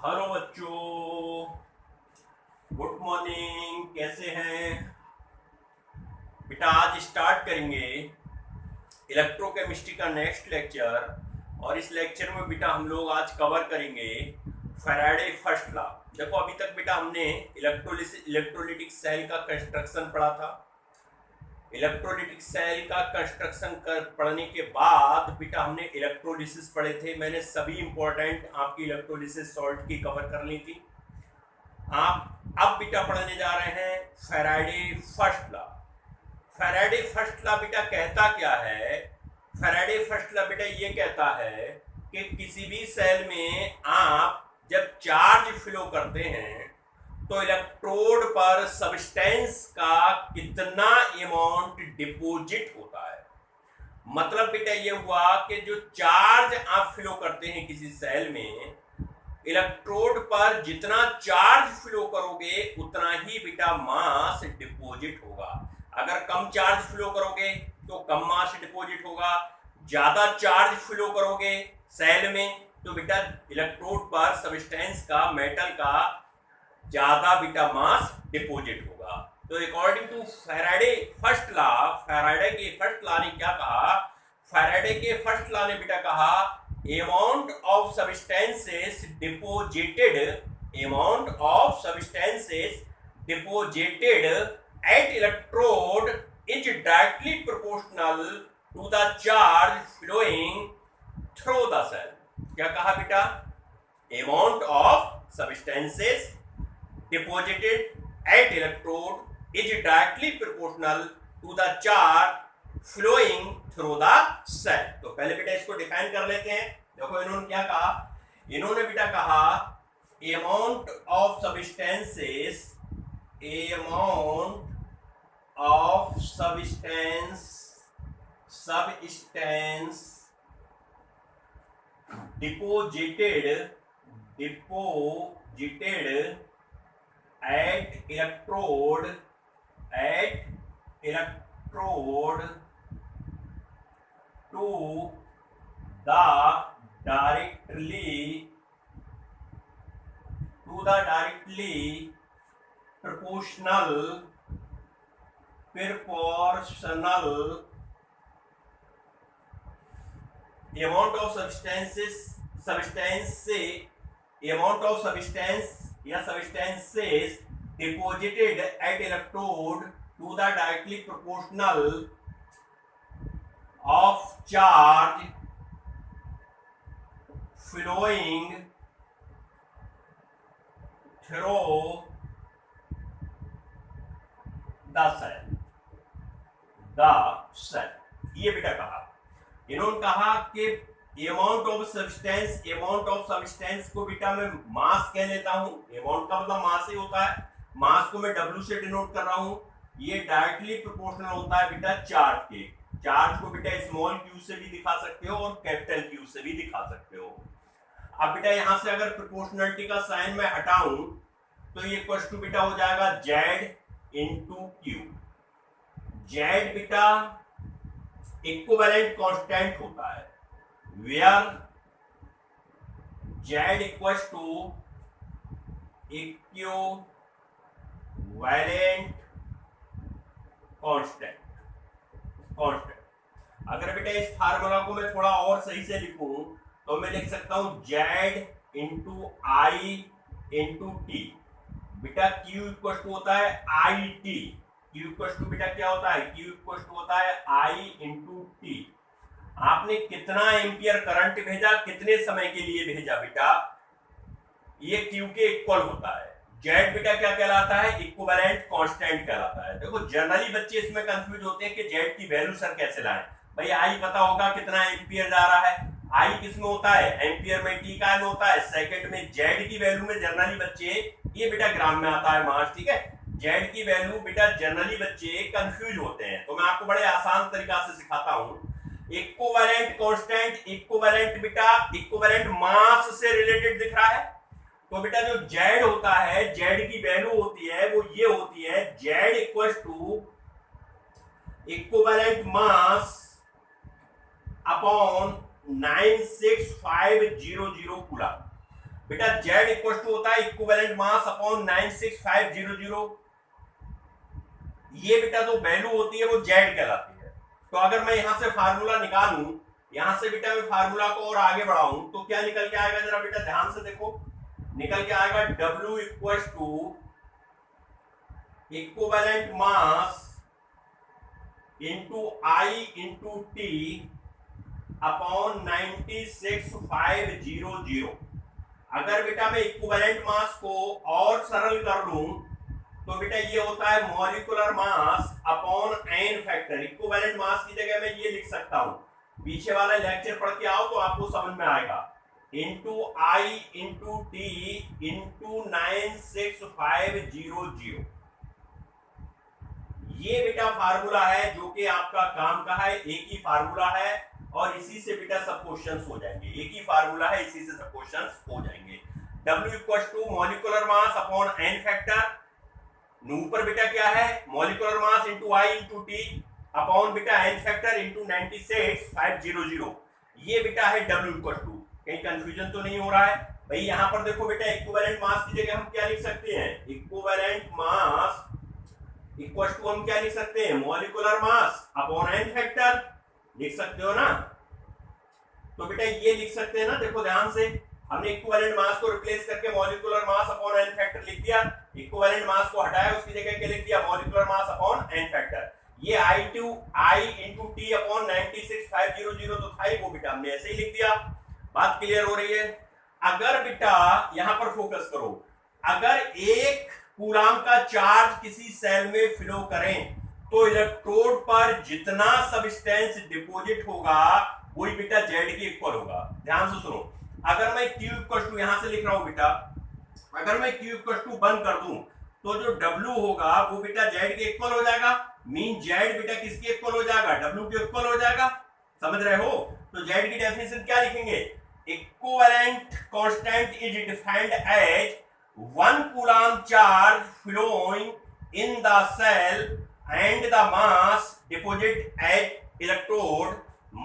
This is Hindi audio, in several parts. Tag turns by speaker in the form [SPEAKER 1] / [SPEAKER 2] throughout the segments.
[SPEAKER 1] हेलो बच्चों, गुड मॉर्निंग। कैसे हैं बेटा? आज स्टार्ट करेंगे इलेक्ट्रोकेमिस्ट्री का नेक्स्ट लेक्चर। और इस लेक्चर में बेटा हम लोग आज कवर करेंगे फैराडे फर्स्ट लॉ। देखो, अभी तक बेटा हमने इलेक्ट्रोलिटिक सेल का कंस्ट्रक्शन पढ़ा था। इलेक्ट्रोलिटिक सेल का कंस्ट्रक्शन पढ़ने के बाद बेटा हमने इलेक्ट्रोलिसिस पढ़े थे। मैंने सभी इंपॉर्टेंट आपकी इलेक्ट्रोलिसिस सॉल्ट की कवर कर ली थी। आप अब बेटा पढ़ने जा रहे हैं Faraday first law. Faraday first law बेटा कहता क्या है? फैराडे फर्स्ट लॉ बेटा ये कहता है कि किसी भी सेल में आप जब चार्ज फ्लो करते हैं तो इलेक्ट्रोड पर सब्सटेंस का कितना अमाउंट डिपॉजिट होता है। मतलब बेटा ये हुआ कि जो चार्ज आप फ्लो करते हैं किसी सेल में, इलेक्ट्रोड पर जितना चार्ज फ्लो करोगे उतना ही बेटा मास डिपॉजिट होगा। अगर कम चार्ज फ्लो करोगे तो कम मास डिपॉजिट होगा, ज्यादा चार्ज फ्लो करोगे सेल में तो बेटा इलेक्ट्रोड पर सब्सटेंस का, मेटल का ज्यादा बेटा मास डिपॉजिट होगा। तो according to Faraday first law, Faraday के फर्स्ट लॉ ने क्या कहा? फैराडे के फर्स्ट लॉ ने बेटा कहा amount of substances deposited at electrode is directly proportional to the charge flowing through the cell। क्या कहा बेटा? amount of substances deposited at electrode is directly proportional to the charge flowing through the cell. तो पहले बेटा इसको डिफाइन कर लेते हैं। देखो इन्होंने क्या कहा? इन्होंने बेटा कहा amount of substances, substance deposited at electrode to the directly proportional amount of substances deposited at electrode to the directly proportional of charge flowing through the cell। ये बेटा कहा। इन्होंने कहा कि अमाउंट ऑफ सब्सटेंस को बेटा मैं मास कह लेता हूं। अमाउंट का मतलब मास ही होता है। मास को मैं W से डिनोट कर रहा हूं। ये डायरेक्टली प्रोपोर्शनल होता है बेटा चार्ज के। चार्ज को बेटा स्मॉल क्यू से भी दिखा सकते हो और कैपिटल क्यू से भी दिखा सकते हो। अब बेटा यहां से अगर प्रोपोर्शनलिटी का साइन मैं हटाऊं तो ये इक्वल टू बेटा हो जाएगा Z इंटू क्यू। Z बेटा इक्विवेलेंट कांस्टेंट होता है, where Z equal to equivalent constant. अगर बेटा इस फार्मूला को मैं थोड़ा और सही से लिखूं तो मैं लिख सकता हूं Z into I into T. बेटा Q इक्वल टू होता है I T. Q equal to बेटा क्या होता है? Q इक्वल टू होता है आई इंटू टी। आपने कितना एम्पियर करंट भेजा, कितने समय के लिए भेजा बेटा, ये Q के इक्वल होता है। Z बेटा क्या कहलाता है? इक्विवेलेंट कांस्टेंट कहलाता है। देखो जनरली बच्चे इसमें कंफ्यूज होते हैं कि Z की वैल्यू सर कैसे लाएं। भाई आई पता होगा कितना एम्पियर जा रहा है। आई किसमें होता है? एम्पियर में, टी का होता है सेकंड में। Z की वैल्यू में जनरली बच्चे, ये बेटा ग्राम में आता है मास, ठीक है। Z की वैल्यू बेटा जनरली बच्चे कंफ्यूज होते हैं, तो मैं आपको बड़े आसान तरीका से सिखाता हूं। इक्विवेलेंट कांस्टेंट, इक्विवेलेंट बेटा इक्विवेलेंट मास से रिलेटेड दिख रहा है। तो बेटा जो Z होता है, Z की वैल्यू होती है वो ये होती है Z equal to equivalent mass upon 96500 coulomb. बेटा जेड इक्वल टू होता है इक्विवेलेंट मास अपॉन 96500। ये बेटा जो वैल्यू होती है वो जेड कहलाती है। तो अगर मैं यहां से फार्मूला निकालूं, यहां से बेटा मैं फार्मूला को और आगे बढ़ाऊं तो क्या निकल के आएगा, जरा बेटा ध्यान से देखो। निकल के आएगा W equal to equivalent mass into I into T upon 96500। अगर बेटा मैं इक्विवेलेंट मास को और सरल कर लूं तो बेटा ये होता है molecular mass upon N factor. Equivalent mass की जगह मैं ये लिख सकता हूं, पीछे वाला लेक्चर पढ़ के आओ तो आपको समझ में आएगा, into I into T into 96500। ये बेटा फार्मूला है जो कि आपका काम का है, एक ही फार्मूला है और इसी से बेटा सब क्वेश्चंस हो जाएंगे। एक ही फार्मूला है, इसी से सब क्वेश्चंस हो जाएंगे। W equal to molecular mass upon N factor, ऊपर बेटा क्या है molecular mass into I into T upon बेटा एन फैक्टर इंटू 96500। ये बेटा है W इक्वल टू। कहीं कंफ्यूजन तो नहीं हो रहा है भाई? यहां पर देखो बेटा इक्विवेलेंट मास की जगह हम क्या लिख सकते हैं, इक्विवेलेंट मास इक्वल टू हम क्या लिख सकते हैं, molecular mass upon N factor लिख सकते हो ना। तो बेटा ये लिख सकते हैं ना, देखो ध्यान से, हमने इक्विवेलेंट मास को रिप्लेस करके molecular mass upon N factor लिख दिया, इक्विवेलेंट मास को हटाया उसकी जगह क्या लिख दिया, molecular mass upon N factor. ये आई इंटू टी अपॉन 96500 तो था ही, वो बेटा हमने ऐसे ही लिख दिया। बात क्लियर हो रही है? अगर बेटा यहां पर फोकस करो, अगर एक कूलाम का चार्ज किसी सेल में फ्लो करें तो इलेक्ट्रोड पर जितना सब्सटेंस डिपॉजिट होगा वही बेटा जेड के इक्वल होगा। ध्यान से सुनो, अगर मैं Q इक्वल टू यहां से लिख रहा हूं बेटा, अगर मैं Q इक्वल टू बंद कर दूं तो जो W होगा वो बेटा जेड के इक्वल हो जाएगा। मीन जेड बेटा किसके इक्वल हो जाएगा, W के इक्वल हो जाएगा। समझ रहे हो? तो जेड की डेफिनेशन क्या लिखेंगे, equivalent constant is defined as 1 coulomb charge flowing in the cell and the mass deposit at electrode.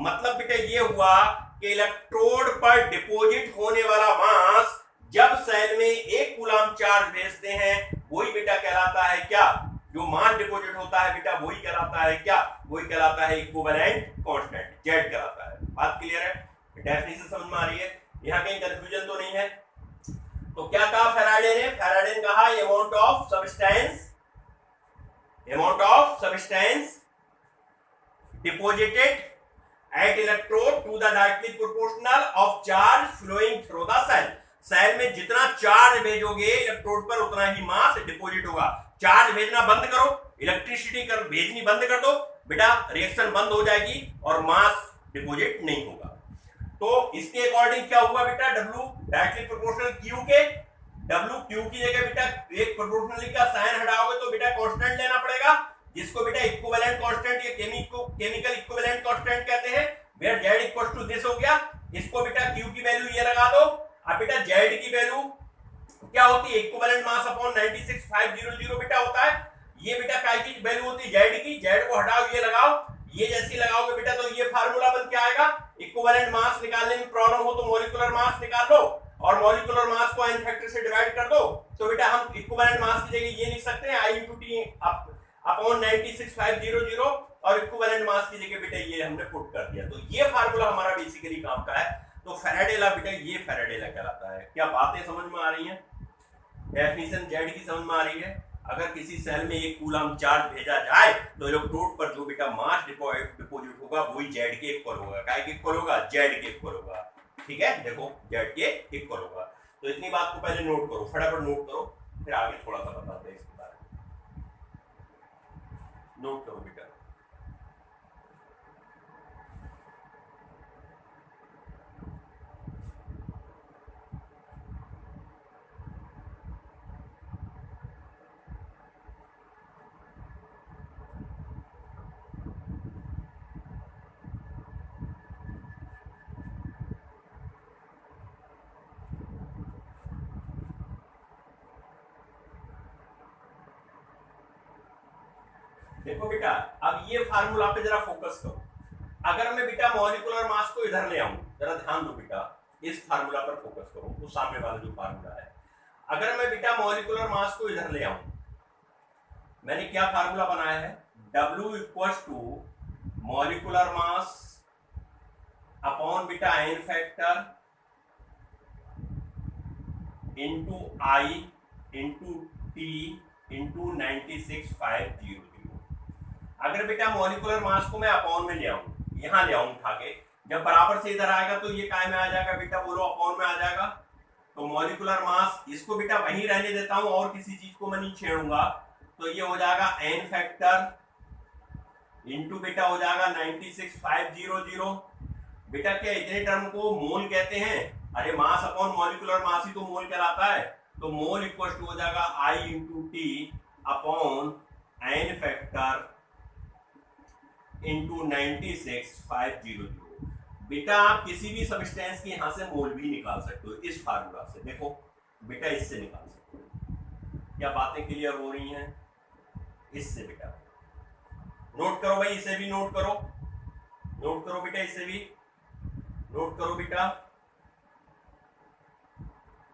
[SPEAKER 1] मतलब बेटा ये हुआ कि इलेक्ट्रोड पर डिपॉजिट होने वाला मास जब सेल में 1 कूलम चार्ज भेजते हैं वही बेटा कहलाता है क्या, जो मास डिपॉजिट होता है बेटा वही कहलाता है क्या, वही कहलाता है इक्विवेलेंट कांस्टेंट, जेड कहलाता है। बात क्लियर है? डेफिनेशन समझ में आ रही है? यहां कहीं कंफ्यूजन तो नहीं है? तो क्या कहा फैराडे ने? फैराडे ने कहा amount of substance deposited at electrode to the directly proportional of charge flowing through the cell. Cell में जितना चार्ज भेजोगे इलेक्ट्रोड पर उतना ही मास डिपॉजिट होगा। चार्ज भेजना बंद करो, इलेक्ट्रिसिटी कर भेजनी बंद कर दो बेटा, रिएक्शन बंद हो जाएगी और मास डिपॉजिट नहीं होगा। तो इसके अकॉर्डिंग क्या हुआ बेटा, W डायरेक्टली प्रोपोर्शनल Q के, W Q की जगह बेटा एक प्रोपोर्शनली का साइन हटाओगे तो बेटा कांस्टेंट लेना पड़ेगा, जिसको बेटा इक्विवेलेंट कांस्टेंट या केमिकल इक्विवेलेंट कांस्टेंट कहते हैं। Where Z equal to this हो गया, इसको बेटा Q की वैल्यू ये लगा दो। अब बेटा Z की वैल्यू क्या होती है, इक्विवेलेंट मास अपॉन 96500 बेटा होता है। ये बेटा काय की वैल्यू होती है, Z की। Z को हटाओ, ये लगाओ, ये जैसी लगाओगे बेटा तो ये फार्मूला बन के आएगा। इक्विवेलेंट मास निकालने में प्रॉब्लम हो तो मॉलिक्यूलर मास निकाल लो और मॉलिक्यूलर मास को n फैक्टर से डिवाइड कर दो। तो बेटा हम इक्विवेलेंट मास की जगह ये लिख सकते हैं I * T अपॉन 96500 और इक्विवेलेंट मास की जगह बेटा ये हमने पुट कर दिया। तो ये फार्मूला हमारा बेसिकली काम का है। तो फैराडे लॉ बेटा ये फैराडे लॉ कहलाता है। क्या बातें समझ में आ रही हैं? डेफिनेशन जेड की समझ में आ रही है? अगर किसी सेल में 1 कूलम चार्ज भेजा जाए तो इलेक्ट्रोड पर जो बेटा मास डिपॉजिट होगा वही जेड के इक्वल होगा। काय के इक्वल होगा? जेड के इक्वल होगा। ठीक है, देखो जेड के इक्वल होगा। तो इतनी बात को पहले नोट करो, फटाफट नोट करो, फिर आगे थोड़ा सा बताते हैं इसके बारे में। नोट करो बेटा। देखो बेटा, अब ये फार्मूला पे जरा फोकस करो। अगर मैं बेटा मॉलिक्यूलर मास को इधर ले आऊं, जरा ध्यान दो बेटा, इस फार्मूला पर फोकस करो, वो सामने वाला जो फार्मूला है। अगर मैं बेटा मॉलिक्यूलर मास को इधर ले आऊं, मैंने क्या फार्मूला बनाया है, W equals to molecular mass upon बेटा N factor into I into T into 96,500। अगर बेटा मॉलिक्यूलर मास को मैं अपॉन में ले आऊं, यहां ले आऊं उठा के, जब बराबर से इधर आएगा तो ये काय में आ जाएगा बेटा, बोलो अपॉन में आ जाएगा। तो मॉलिक्यूलर मास, इसको बेटा वहीं रहने देता हूं और किसी चीज को मैं नहीं छेड़ूंगा, तो ये हो जाएगा एन फैक्टर इंटू बेटा हो जाएगा 96,500। बेटा क्या इतने टर्म को मोल कहते हैं? अरे मास अपॉन मॉलिक्यूलर मास ही तो मोल कहलाता है। तो मोल इक्वल टू हो जाएगा I into T upon N factor into 96,500। बेटा आप किसी भी सबस्टेंस के यहां से मोल भी निकाल सकते हो इस फार्मूला से। देखो बेटा इससे निकाल सकते हो। क्या बातें क्लियर हो रही हैं? इससे बेटा नोट करो भाई, इसे भी नोट करो, नोट करो बेटा, इसे भी नोट करो बेटा,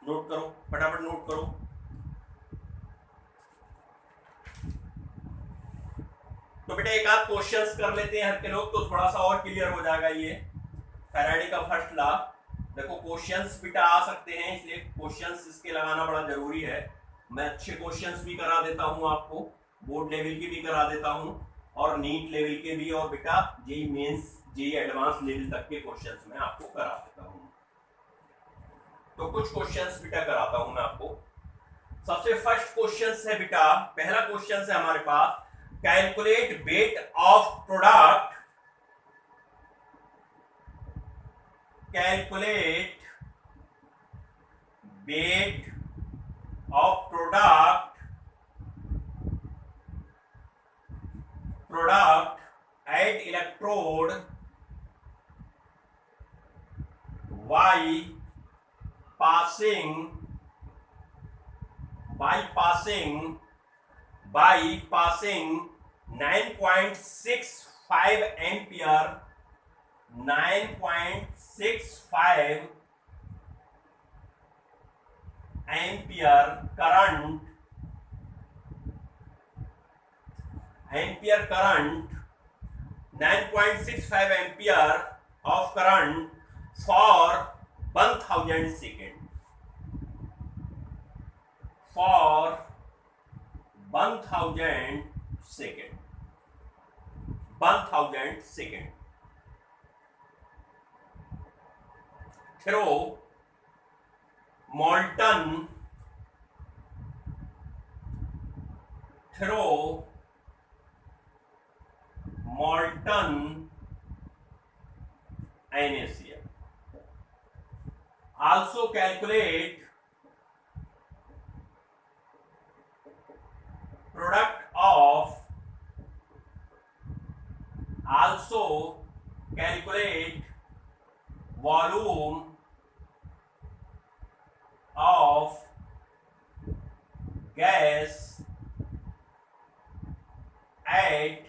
[SPEAKER 1] नोट करो फटाफट, नोट करो। तो बेटा एक आध क्वेश्चंस कर लेते हैं हर के लोग, तो थोड़ा सा और क्लियर हो जाएगा ये फैराडे का फर्स्ट लॉ। देखो क्वेश्चंस बेटा आ सकते हैं, इसलिए क्वेश्चंस इसके लगाना बड़ा जरूरी है। मैं अच्छे क्वेश्चंस भी करा देता हूं आपको, बोर्ड लेवल के भी करा देता हूं और नीट लेवल के भी, और बेटा JEE mains JEE advance level तक के क्वेश्चंस मैं आपको करा देता हूं। तो कुछ क्वेश्चंस बेटा कराता हूं मैं आपको। सबसे फर्स्ट क्वेश्चन है बेटा, पहला क्वेश्चन है हमारे पास, calculate weight of product, calculate weight of product at electrode Y passing 9.65 ampere, 9.65 ampere current, 9.65 ampere of current for 1000 second, for 1000 second, 1000 second through molten NaCl. Also calculate product of, also calculate volume of gas at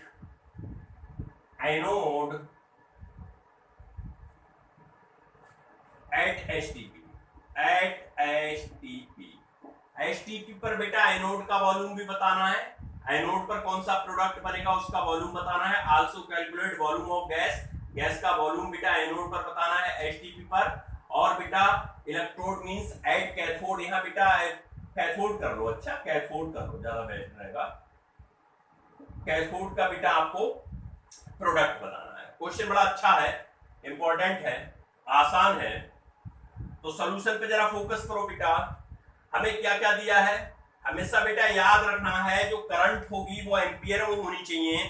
[SPEAKER 1] anode at STP पर बेटा एनोड का वॉल्यूम भी बताना है, एनोड पर कौन सा प्रोडक्ट बनेगा उसका वॉल्यूम बताना है। Also calculate volume of gas, gas का वॉल्यूम बेटा एनोड पर बताना है STP पर। और बेटा इलेक्ट्रोड मींस एट कैथोड, यहाँ बेटा कैथोड कर लो, अच्छा कैथोड कर लो ज्यादा बेस्ट रहेगा। कैथोड का बेटा आपको प्रोडक्ट बताना है। क्वेश्चन बड़ा अच्छा है, इंपॉर्टेंट है, आसान है। तो सॉल्यूशन पे जरा फोकस करो बेटा। हमें क्या क्या दिया है, हमेशा बेटा याद रखना है जो करंट होगी वो एम्पियर में होनी चाहिए,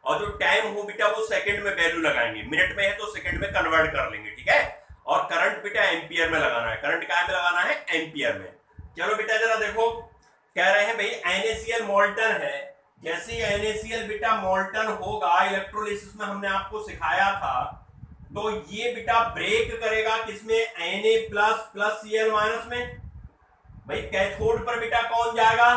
[SPEAKER 1] और जो टाइम हो बेटा वो सेकंड में वैल्यू लगाएंगे, मिनट में है तो सेकंड में कन्वर्ट कर लेंगे, ठीक है। और करंट बेटा एम्पियर में लगाना है, करंट क्या में लगाना है, एम्पियर में। चलो बेटा जरा देखो, कह रहे हैं भाई NaCl मॉल्टन है, जैसे NaCl बेटा मॉल्टन होगा, इलेक्ट्रोलिसिस में हमने आपको सिखाया था, तो ये बेटा ब्रेक करेगा किसमें, Na++Cl- में। भाई कैथोड पर बेटा कौन जाएगा,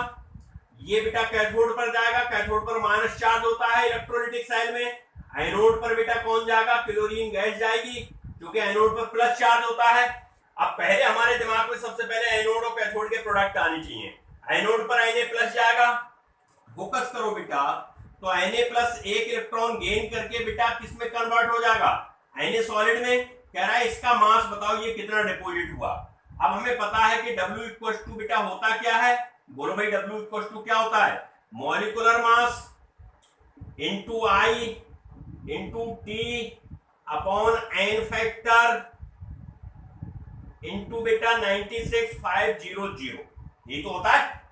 [SPEAKER 1] ये बेटा कैथोड पर जाएगा, कैथोड पर माइनस चार्ज होता है इलेक्ट्रोलाइटिक सेल में। एनोड पर बेटा कौन जाएगा, क्लोरीन गैस जाएगी, क्योंकि एनोड पर प्लस चार्ज होता है। अब पहले हमारे दिमाग में सबसे पहले एनोड और कैथोड के प्रोडक्ट आनी चाहिए। एनोड पर Na+ जाएगा, फोकस करो बेटा, तो Na+ एक इलेक्ट्रॉन गेन करके बेटा किस में कन्वर्ट हो जाएगा, Na सॉलिड में। कह रहा है इसका मास बताओ ये कितना डिपोजिट हुआ। अब हमें पता है कि W बेटा होता क्या है, बोलो भाई W क्या होता है, molecular mass into I into T upon N factor into बेटा 96500, ये तो होता है।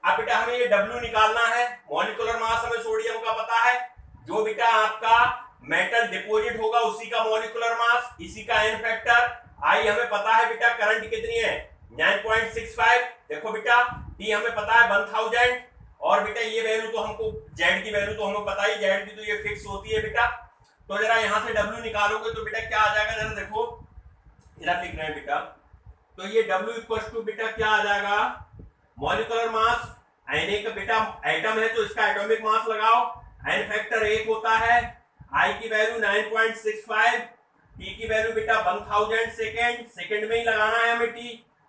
[SPEAKER 1] अब बेटा हमें ये W निकालना है, मॉलिक्यूलर मास हमें सोडियम का पता है, जो बेटा आपका मेटल डिपोजिट होगा उसी का मॉलिक्यूलर मास, इसी का N फैक्टर। I हमें पता है बेटा करंट कितनी है 9.65, देखो बेटा T हमें पता है 1000, और बेटा ये वैल्यू तो हमको Z की वैल्यू तो हमें पता ही, Z की तो ये फिक्स होती है बेटा। तो जरा यहां से W निकालोगे तो बेटा क्या आ जाएगा, जरा देखो, जरा लिख रहे हैं बेटा, तो ये W बेटा क्या आ जाएगा, मॉलिक्यूलर मास Na का बेटा एटम है तो इसका एटॉमिक मास लगाओ, N फैक्टर 1 होता है, I की वैल्यू 9.65, T की वैल्यू बेटा 1000 सेकेंड में ही लगाना है हमें T,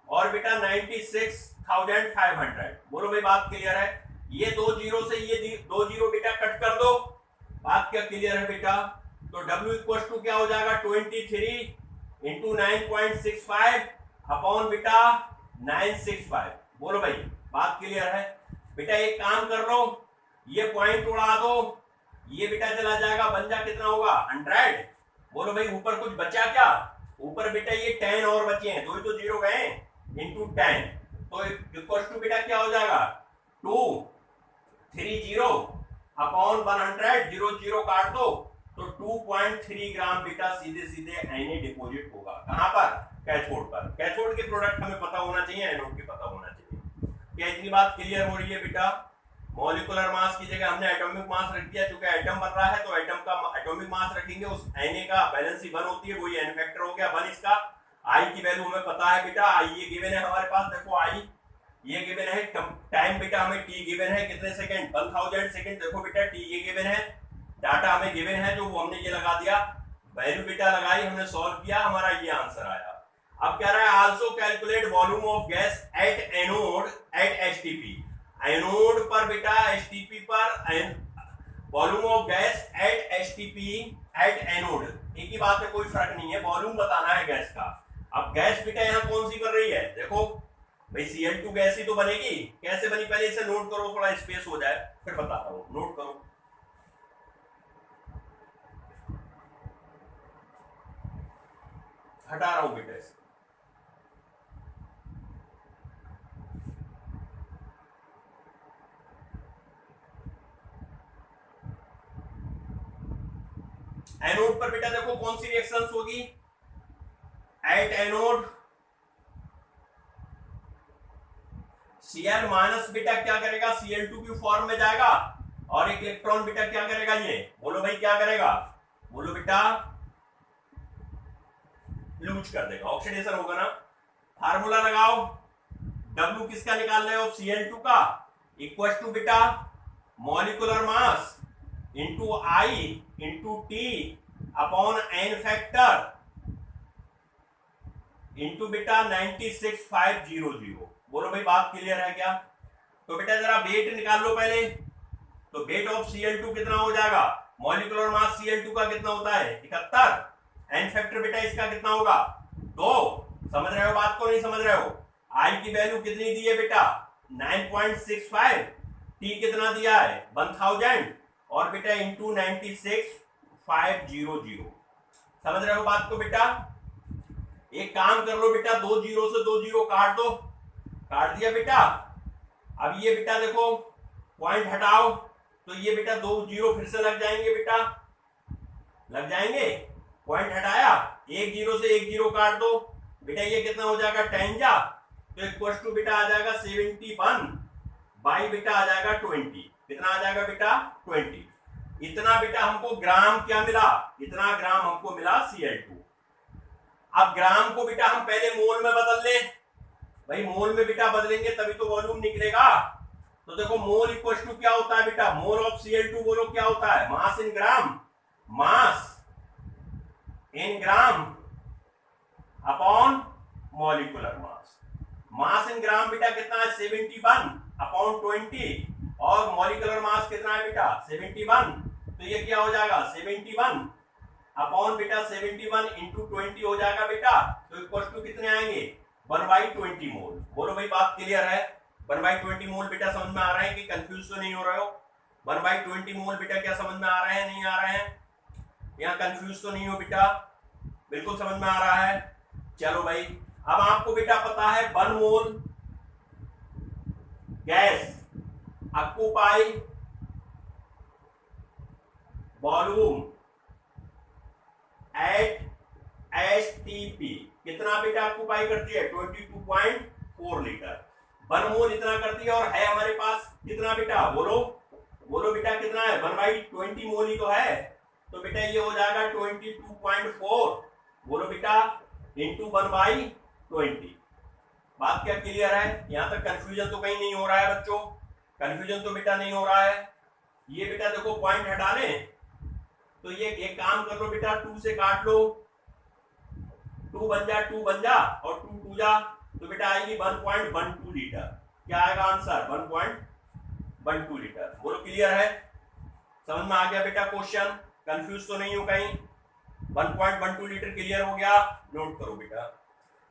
[SPEAKER 1] और बेटा 96,500। बोलो भाई बात क्लियर है, ये 2 जीरो से ये 2 जीरो बेटा कट कर दो, बात क्या क्लियर है बेटा। तो W क्या हो जाएगा 23 इंटू 9.65 अपॉन बेटा 965। बोलो भाई बात क्लियर है बेटा। एक काम कर लो, ये पॉइंट उड़ा दो, ये बेटा चला जाएगा, बन जा कितना होगा 100। बोलो भाई ऊपर कुछ बचा क्या, ऊपर बेटा ये 10 और बचे हैं, 2 तो जीरो गए इंटू 10, तो इक्वल टू बेटा क्या हो जाएगा 230 अपॉन 100, 0 काट दो, तो 2.3 ग्राम बेटा सीधे सीधे Na डिपोजिट होगा। कहां पर, कैथोड पर। कैथोड के प्रोडक्ट हमें पता होना चाहिए, एनोड के पता होना चाहिए। क्या इतनी बात क्लियर हो रही है बेटा। मॉलिक्यूलर मास की जगह हमने एटॉमिक मास रख दिया, चूंकि एटम बन रहा है तो एटम का एटॉमिक मास रखेंगे, उस Na का वैलेंसी 1 होती है, वही N फैक्टर हो गया 1 इसका। I की वैल्यू हमें पता है बेटा, I ये गिवन है हमारे पास, देखो I ये गिवन है, टाइम बेटा हमें T गिवन है कितने सेकंड 1000 सेकंड, देखो बेटा T ये गिवन है, डाटा हमें गिवन है, जो वो हमने ये लगा दिया, वैल्यू बेटा लगाई, हमने सॉल्व किया, हमारा ये आंसर आया। अब कह रहा है also calculate volume of gas at anode at HTP. Anode पर बेटा एचटीपी पर volume of gas at HTP at anode, एक ही बात है, कोई फर्क नहीं है, वॉल्यूम बताना है गैस का। अब गैस बेटा यहाँ कौन सी बन रही है, देखो भाई Cl2 गैस ही तो बनेगी, कैसे बनी पहले इसे नोट करो, थोड़ा स्पेस हो जाए फिर बताता हूँ, नोट करो। हटा रहा हूं बेटा इसे, एनोड पर बेटा देखो कौन सी रिएक्शंस होगी, एट एनोड Cl माइनस बेटा क्या करेगा Cl2 की फॉर्म में जाएगा, और एक इलेक्ट्रॉन बेटा क्या करेगा, ये बोलो भाई क्या करेगा, बोलो बेटा लूज कर देगा, ऑक्सीडेशन होगा ना। फार्मूला लगाओ, W किसका निकाल रहे हो Cl2 का, इक्वल टू बेटा molecular mass into I into T upon N factor into बेटा 96500। बोलो भाई बात क्लियर है क्या। तो बेटा जरा वेट निकाल लो पहले, तो वेट ऑफ Cl2 कितना हो जाएगा, मॉलिक्यूलर मास Cl2 का कितना होता है 71, N फैक्टर बेटा इसका कितना होगा 2। समझ रहे हो बात को, नहीं समझ रहे हो। I की वैल्यू कितनी दी है बेटा 9.65, T कितना दिया है 1000, और बेटा इंटू 96500। समझ रहे हो बात को बेटा। एक काम कर लो बेटा, 2 जीरो से 2 जीरो काट दो, काट दिया बेटा। अब ये बेटा देखो पॉइंट हटाओ, तो ये बेटा 2 जीरो फिर से लग जाएंगे बेटा, लग जाएंगे, पॉइंट हटाया, 1 जीरो से 1 जीरो काट दो बेटा, ये कितना हो जाएगा 10 जा, तो इक्वल टू बेटा आ जाएगा 71 बाई बेटा आ जाएगा 20, कितना आ जाएगा बेटा 20। इतना बेटा हमको ग्राम क्या मिला, इतना ग्राम हमको मिला Cl2। अब ग्राम को बेटा हम पहले मोल में बदल ले, भाई मोल में बेटा बदलेंगे तभी तो वॉल्यूम निकलेगा। तो देखो मोल इक्वल टू क्या होता है बेटा, मोल ऑफ Cl2 बोलो क्या होता है, मास इन ग्राम, मास इन ग्राम अपॉन मॉलिकुलर मास। मास इन ग्राम बेटा कितना है 71/20 और मॉलिकुलर मास कितना है बेटा 71, तो ये क्या हो जाएगा 71 अपॉन बेटा 71 इंटू 20 हो जाएगा बेटा, तो इक्वल टू कितने आएंगे 1/20 मोल। बोलो भाई बात क्लियर है? 1/20 मोल बेटा समझ में आ रहा है कि कंफ्यूज तो नहीं हो रहे हो? 1/20 मोल बेटा क्या समझ में आ रहे हैं नहीं आ रहे हैं? यहाँ कंफ्यूज तो नहीं हो बेटा? बिल्कुल समझ में आ रहा है। चलो भाई अब आपको बेटा पता है 1 मोल gas occupy volume at STP कितना बेटा ऑक्यूपाई करती है 22.4 लीटर। 1 मोल इतना करती है और है हमारे पास कितना बेटा, बोलो बोलो बेटा कितना है 1/20 मोल ही तो है, तो बेटा ये हो जाएगा 22.4 बोलो बेटा इंटू 1/20। बात क्या क्लियर है? यहां तक कंफ्यूजन तो कहीं नहीं हो रहा है बच्चों? कंफ्यूजन तो बेटा नहीं हो रहा है। ये बेटा देखो पॉइंट हटा लें तो ये एक काम कर लो बेटा 2 से काट लो, 2 बन जा और 2 2 जा, तो बेटा आएगी 1.12 लीटर। क्या आएगा आंसर 1.12 लीटर। बोलो क्लियर है? समझ में आ गया बेटा क्वेश्चन? कंफ्यूज तो नहीं हो कहीं? 1.12 लीटर क्लियर हो गया? नोट करो बेटा।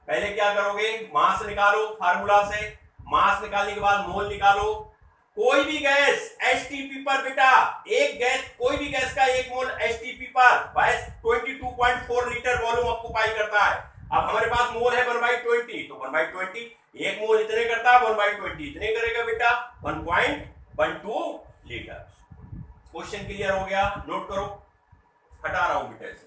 [SPEAKER 1] पहले क्या करोगे मास निकालो फार्मूला से, मास निकालने के बाद मोल निकालो। कोई भी गैस एसटीपी पर बेटा एक गैस कोई भी गैस का 1 मोल एसटीपी पर 22.4 लीटर वॉल्यूम ऑक्यूपाई करता है। अब हमारे पास मोल है 1/20, तो 1/20 1 मोल इतने करता है, 1/20 इतने करेगा बेटा 1.12 लीटर। क्वेश्चन क्लियर हो गया? नोट करो, हटा रहा हूं बेटा इसे।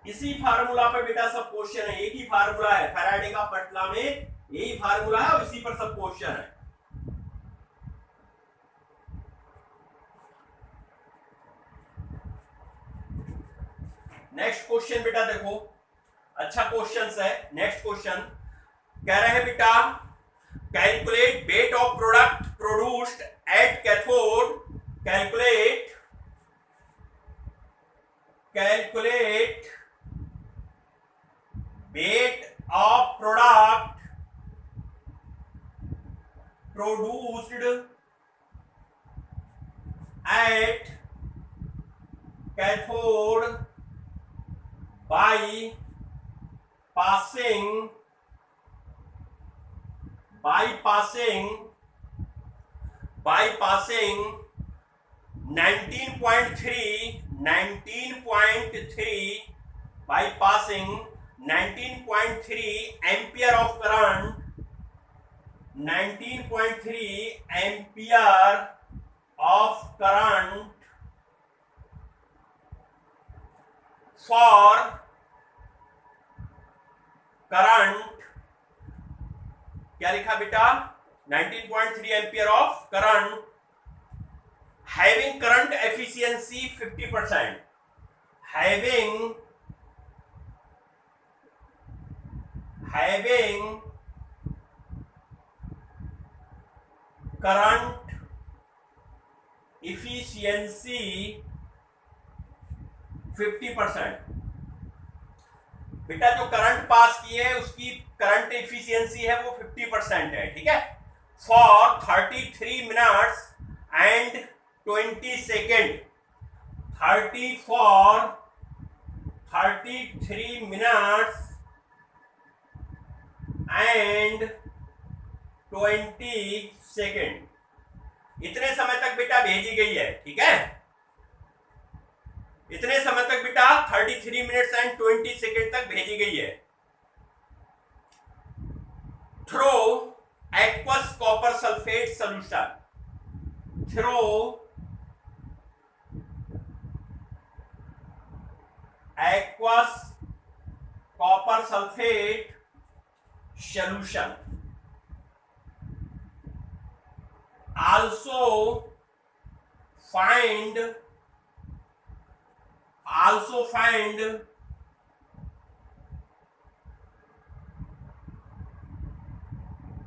[SPEAKER 1] इसी फार्मूला पे बेटा सब क्वेश्चन है, एक ही फार्मूला है फैराडे का फर्स्ट लॉ में, यही फार्मूला है और इसी पर सब क्वेश्चन है। नेक्स्ट क्वेश्चन बेटा देखो, अच्छा क्वेश्चन है। नेक्स्ट क्वेश्चन कह रहे हैं बेटा calculate weight of product produced at cathode, calculate weight of product produced at cathode by passing 19.3 ampere of current, 19.3 ampere of current for current, क्या लिखा बेटा 19.3 ampere of current having current efficiency 50%, having current efficiency 50%। बेटा जो करंट पास किए है उसकी करंट एफिशिएंसी है वो 50% है, ठीक है। For 33 minutes and 20 second, 33 minutes and 20 second इतने समय तक बेटा भेजी गई है, ठीक है। इतने समय तक बेटा 33 मिनट्स एंड 20 सेकेंड तक भेजी गई है। Through aqueous copper sulphate solution, through aqueous copper sulphate solution, also find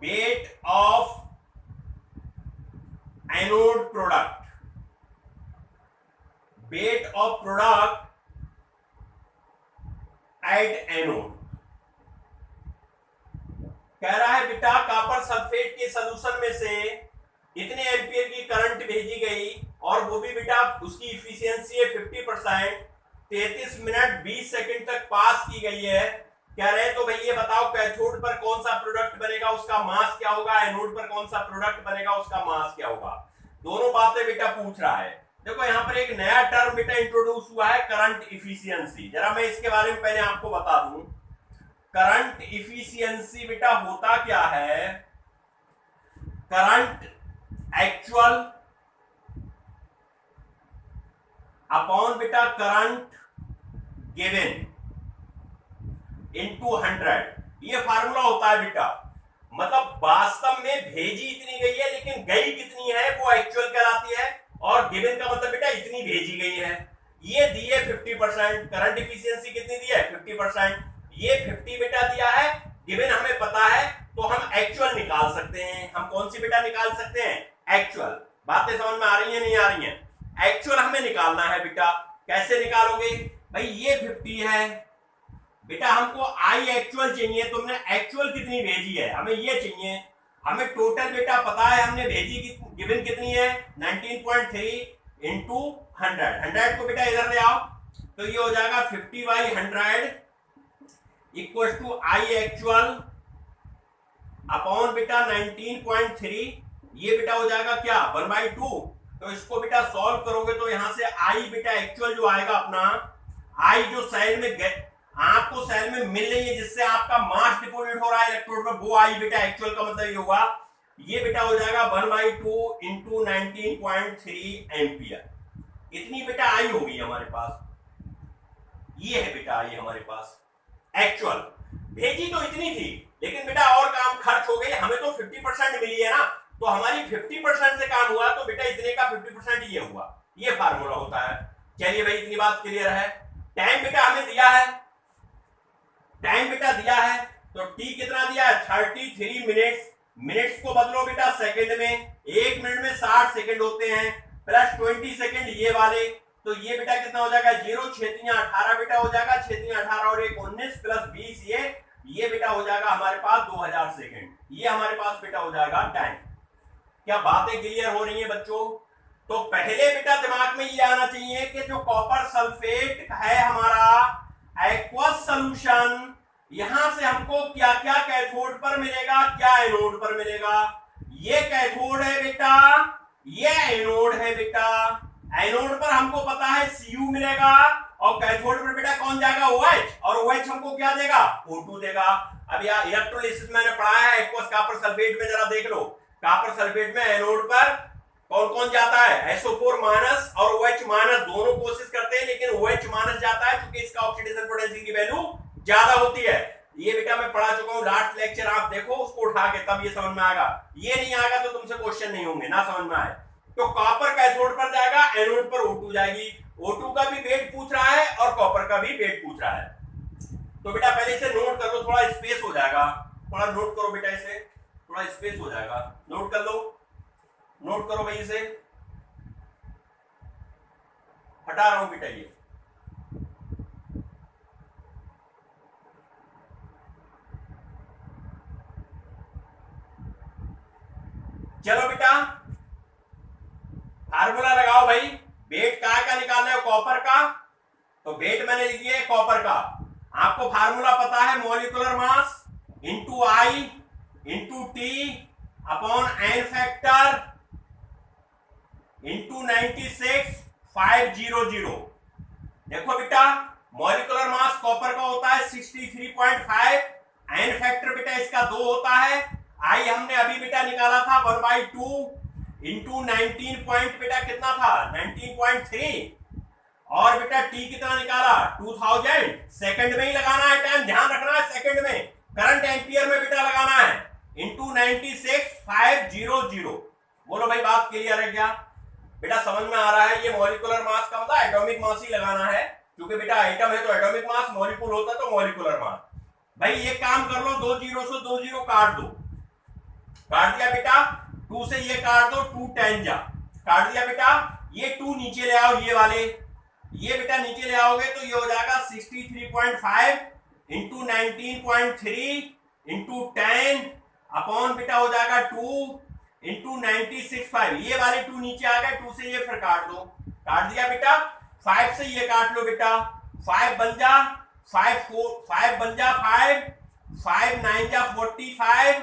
[SPEAKER 1] weight of anode product, weight of product at anode। कह रहा है बेटा कॉपर सल्फेट के सोल्यूशन में से इतने एम्पियर की करंट भेजी गई और वो भी बेटा उसकी इफिशियंसी है 50%, 33 मिनट 20 सेकंड तक पास की गई है। कह रहे हैं तो भाई ये बताओ कैथोड पर कौन सा प्रोडक्ट बनेगा, उसका मास क्या होगा, एनोड पर कौन सा प्रोडक्ट बनेगा, उसका मास क्या होगा। दोनों बातें बेटा पूछ रहा है। देखो यहाँ पर एक नया टर्म बेटा इंट्रोड्यूस हुआ है, करंट इफिशियंसी। जरा मैं इसके बारे में पहले आपको बता दूं, करंट इफिशियंसी बेटा होता क्या है। करंट एक्चुअल अपॉन बेटा करंट गिवन इनटू 100, ये फार्मूला होता है बेटा। मतलब वास्तव में भेजी इतनी गई है लेकिन गई कितनी है वो एक्चुअल कहलाती है, और गिवन का मतलब बेटा इतनी भेजी गई है। ये दी है 50%, करंट इफिशियंसी कितनी दी है 50%, ये 50 बेटा दिया है, गिवन हमें पता है तो हम एक्चुअल निकाल सकते हैं। हम कौन सी बेटा निकाल सकते हैं, एक्चुअल। बातें समझ में आ रही है नहीं आ रही है। एक्चुअल हमें निकालना है बेटा। कैसे निकालोगे भाई, ये 50 है बेटा, हमको आई एक्चुअल चाहिए। तुमने एक्चुअल कितनी भेजी है हमें ये चाहिए। हमें टोटल बेटा पता है हमने भेजी गिवन कितनी है 19.3 इंटू 100 को बेटा इधर ले आओ तो ये हो जाएगा 50/100 equal to I actual upon बेटा 19.3। ये बेटा हो जाएगा क्या 1/2। तो इसको बेटा सॉल्व करोगे तो यहां से आई बेटा एक्चुअल जो आएगा अपना, आई जो सेल में आपको सेल में मिल रही है जिससे आपका मास डिपोजिट हो रहा है इलेक्ट्रोड में, वो आई बेटा एक्चुअल का मतलब ये होगा, ये बेटा हो जाएगा 1/2 इंटू 19.3 एम्पियर। इतनी बेटा आई होगी हमारे पास। ये है बेटा आई हमारे पास एक्चुअल। भेजी तो इतनी थी लेकिन बेटा और काम खर्च हो गई, हमें तो 50% मिली है ना, तो हमारी 50% से काम हुआ तो बेटा इतने का 50% ये हुआ। ये फार्मूला होता है। चलिए भाई इतनी बात क्लियर है। टाइम बेटा हमें दिया है, टाइम बेटा दिया है तो टी कितना दिया है 33 मिनट्स। मिनट्स को बदलो बेटा सेकंड में, 1 मिनट में 60 सेकंड होते हैं, प्लस 20 सेकंड ये वाले, तो ये बेटा कितना हो जाएगा 0 6 18 बेटा हो जाएगा, 6 18 और 1 19 प्लस 20 ये बेटा हो जाएगा हमारे पास 2000 सेकंड। ये हमारे पास बेटा हो जाएगा टाइम। क्या बातें क्लियर हो रही है बच्चों। तो पहले बेटा दिमाग में ये आना चाहिए कि जो कॉपर सल्फेट है हमारा एक्वस सॉल्यूशन, यहां से हमको क्या क्या कैथोड पर मिलेगा, क्या एनोड पर मिलेगा। ये कैथोड है बेटा, ये एनोड है बेटा। एनोड पर हमको पता है Cu मिलेगा और कैथोड पर बेटा कौन जाएगा OH, और OH हमको क्या देगा O2 देगा। अब यार इलेक्ट्रोलिसिस मैंने पढ़ा है एक्वस कॉपर सल्फेट में, जरा देख लो। कॉपर सल्फेट में एनोड पर कौन कौन जाता है SO4 माइनस और OH माइनस, दोनों कोशिश करते हैं लेकिन OH माइनस जाता है क्योंकि इसका ऑक्सीडेशन पोटेंशियल की वैल्यू ज्यादा होती है। ये बेटा मैं पढ़ा चुका हूं, लास्ट लेक्चर आप देखो उसको उठा के, तब ये समझ में आएगा। ये नहीं आएगा तो तुमसे क्वेश्चन नहीं होंगे ना समझ में आए। तो कॉपर कैथोड पर जाएगा, एनोड पर O2 जाएगी। O2 का भी वेट पूछ रहा है और कॉपर का भी वेट पूछ रहा है। तो बेटा पहले इसे नोट कर लो, थोड़ा स्पेस हो जाएगा। थोड़ा नोट करो बेटा, इसे थोड़ा स्पेस हो जाएगा, नोट कर लो, नोट करो भाई। इसे हटा रहा हूं बेटा ये। चलो बेटा फार्मूला लगाओ भाई। वेट का निकालना है कॉपर का, तो वेट मैंने लिख दिया है कॉपर का। आपको फार्मूला पता है molecular mass into I into T upon N factor into 96,500। देखो बेटा मॉलिक्यूलर मास कॉपर का होता है 63.5, एन फैक्टर बेटा इसका 2 होता है। आई हमने अभी बेटा निकाला था 1/2 इंटू 19 पॉइंट बेटा कितना था 19.3, और बेटा टी कितना निकाला 2000। सेकंड में ही लगाना है टाइम, ध्यान रखना है सेकंड में, करंट एम्पियर में बेटा लगाना है, इंटू 96,500। बोलो भाई बात क्लियर है क्या बेटा, समझ में आ रहा है। ये मॉलिक्यूलर मास का मतलब एटॉमिक मास ही लगाना है, क्योंकि बेटा एटम है तो एटॉमिक मास, मॉलिक्यूल होता है तो मॉलिक्यूलर मास। भाई ये काम कर लो, 2 0 से 2 0 काट दो, काट दिया बेटा, 2 से ये काट दो, 2 10 जा, काट दिया बेटा। ये 2 नीचे ले आओ, ये वाले, ये बेटा नीचे ले आओगे तो ये हो जाएगा 63.5 इंटू 19.3 इंटू 10 अपॉन बेटा हो जाएगा 2 इंटू 96.5। ये वाले 2 नीचे आ गए, 2 से ये फिर काट दो, काट दिया बेटा। 5 से ये काट लो बेटा, 5 बन जा, 5 बन जा, 5 9 जा 45,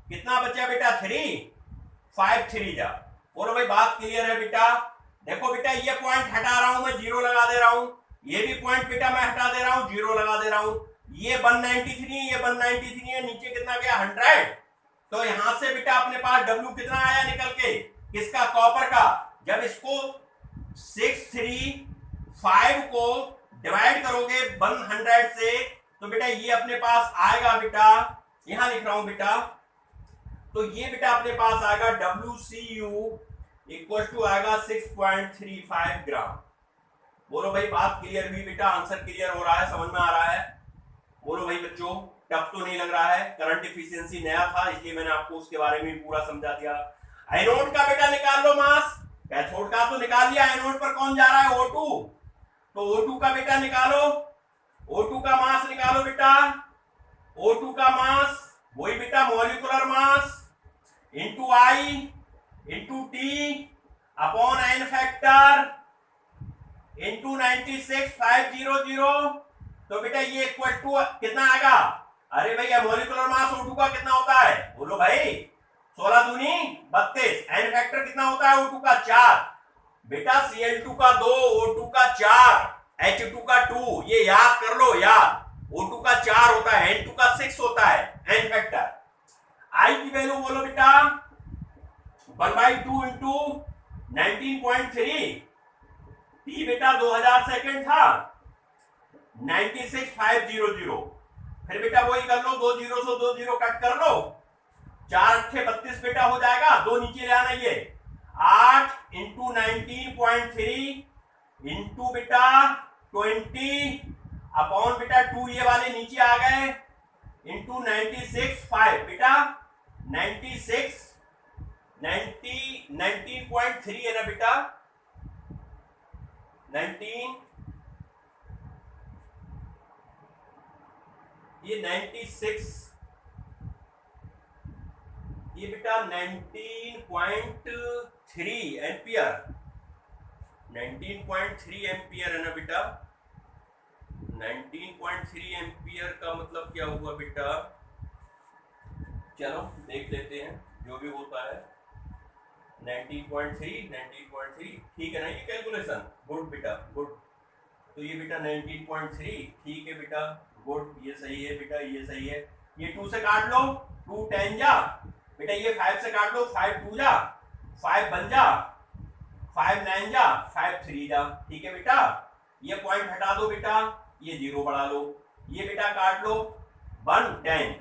[SPEAKER 1] कितना बचा बेटा 3, 5 3 जा। बोलो भाई बात क्लियर है बेटा। देखो बेटा ये पॉइंट हटा रहा हूं मैं, 0 लगा दे रहा हूं, ये भी पॉइंट बेटा मैं हटा दे रहा हूं, 0 लगा दे रहा हूं। ये 193, ये 193 है, नीचे कितना गया 100। तो यहां से बेटा अपने पास W कितना आया निकल के, किसका, कॉपर का। जब इसको 635 को डिवाइड करोगे 100 से तो बेटा ये अपने पास आएगा बेटा, यहां लिख रहा हूं बेटा, तो ये बेटा अपने पास आएगा WCU इक्वल टू आएगा 6.35 ग्राम। बोलो भाई बात क्लियर हुई बेटा, आंसर क्लियर हो रहा है, समझ में आ रहा है। बोलो भाई बच्चों, टफ तो नहीं लग रहा है। करंट एफिशिएंसी नया था इसलिए मैंने आपको उसके बारे में पूरा समझा दिया। एनोड का बेटा निकाल लो मास, कैथोड का तो निकाल लिया, एनोड पर कौन जा रहा है O2, तो O2 का बेटा निकालो, O2 का मास निकालो बेटा। O2 का मास वही बेटा molecular mass into I into T upon N factor into 96,500। तो बेटा ये इक्वल टू कितना आएगा, अरे भैया मॉलिक्यूलर मास O2 का कितना होता है, बोलो भाई 16 दूनी 32, एन फैक्टर कितना होता है O2 का 4, बेटा Cl2 का 2, O2 का 4, H2 का 2, ये याद कर लो याद, O2 का 4 होता है, N2 का 6 होता है एन फैक्टर। आई की वैल्यू बोलो बेटा 1/2 इंटू 19.3, टी बेटा 2000 सेकेंड था, 96,500। फिर बेटा वही कर लो, 2 0 से 2 0 कट कर लो, 4 8 32 बेटा हो जाएगा, 2 नीचे ले आना, ये 8 इंटू 19.3 इंटू बेटा 20 अपॉन बेटा 2, ये वाले नीचे आ गए, इंटू 96.5 बेटा 19.3 है ना बेटा, 19, ये 96, ये बेटा 19.3 एम्पियर, 19.3 एम्पियर है ना बेटा। 19.3 एम्पियर का मतलब क्या हुआ बेटा, चलो देख लेते हैं जो भी होता है। 19.3 ठीक है ना ये कैलकुलेशन, गुड बेटा गुड। तो ये बेटा 19.3 ठीक है बेटा, गुड, ये सही है बेटा, ये सही है। ये 2 से काट लो, 2 10 जा बेटा, ये 5 से काट लो, 5 2 जा, 5 बन जा, 5 9 जा, 5 3 जा, ठीक है बेटा। ये पॉइंट हटा दो बेटा, ये 0 बढ़ा लो, ये बेटा काट लो 1 10,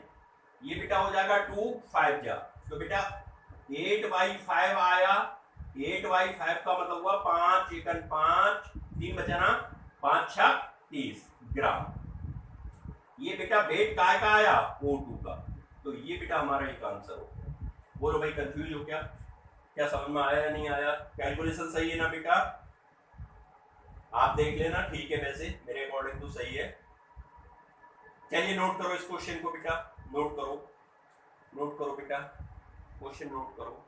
[SPEAKER 1] ये बेटा हो जाएगा 2 5 जा, तो बेटा 8/5 आया, 8/5 का मतलब हुआ 5 एकन 5 3 बचना 5 6 30 ग्राम। ये बेटा वेट काय का आया O2 का, तो ये बेटा हमारा एक आंसर हो गया। बोलो भाई कंफ्यूज हो क्या समझ में आया या नहीं आया, कैलकुलेशन सही है ना बेटा, आप देख लेना, ठीक है, वैसे मेरे अकॉर्डिंग तो सही है। चलिए नोट करो इस क्वेश्चन को बेटा, नोट करो बेटा, क्वेश्चन नोट करो।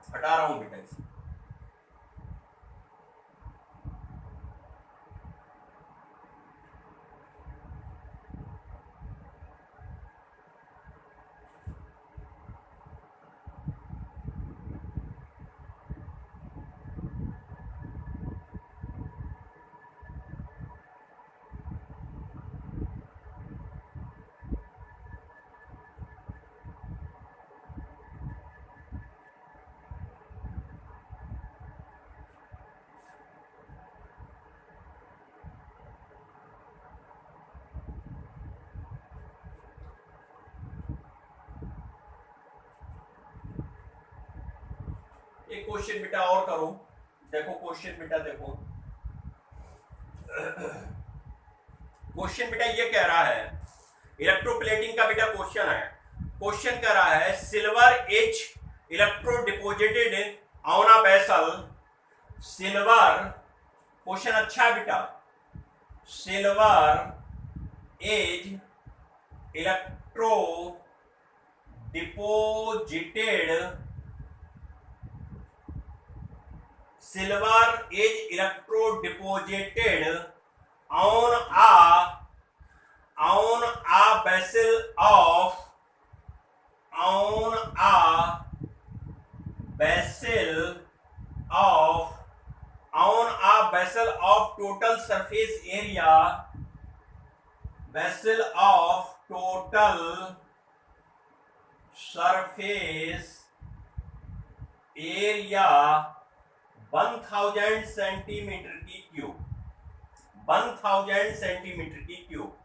[SPEAKER 1] हटा रहा हूं बेटा इसे। एक क्वेश्चन बेटा और करो, देखो क्वेश्चन बेटा, देखो क्वेश्चन बेटा ये कह रहा है इलेक्ट्रोप्लेटिंग का बेटा क्वेश्चन है। क्वेश्चन कर रहा है silver is electro deposited on a vessel. Silver, question अच्छा है बेटा, silver is electro deposited, silver is electro deposited on a vessel of total surface area, vessel of total surface area 1000 centimetre की क्यूब, 1000 सेंटीमीटर की cube,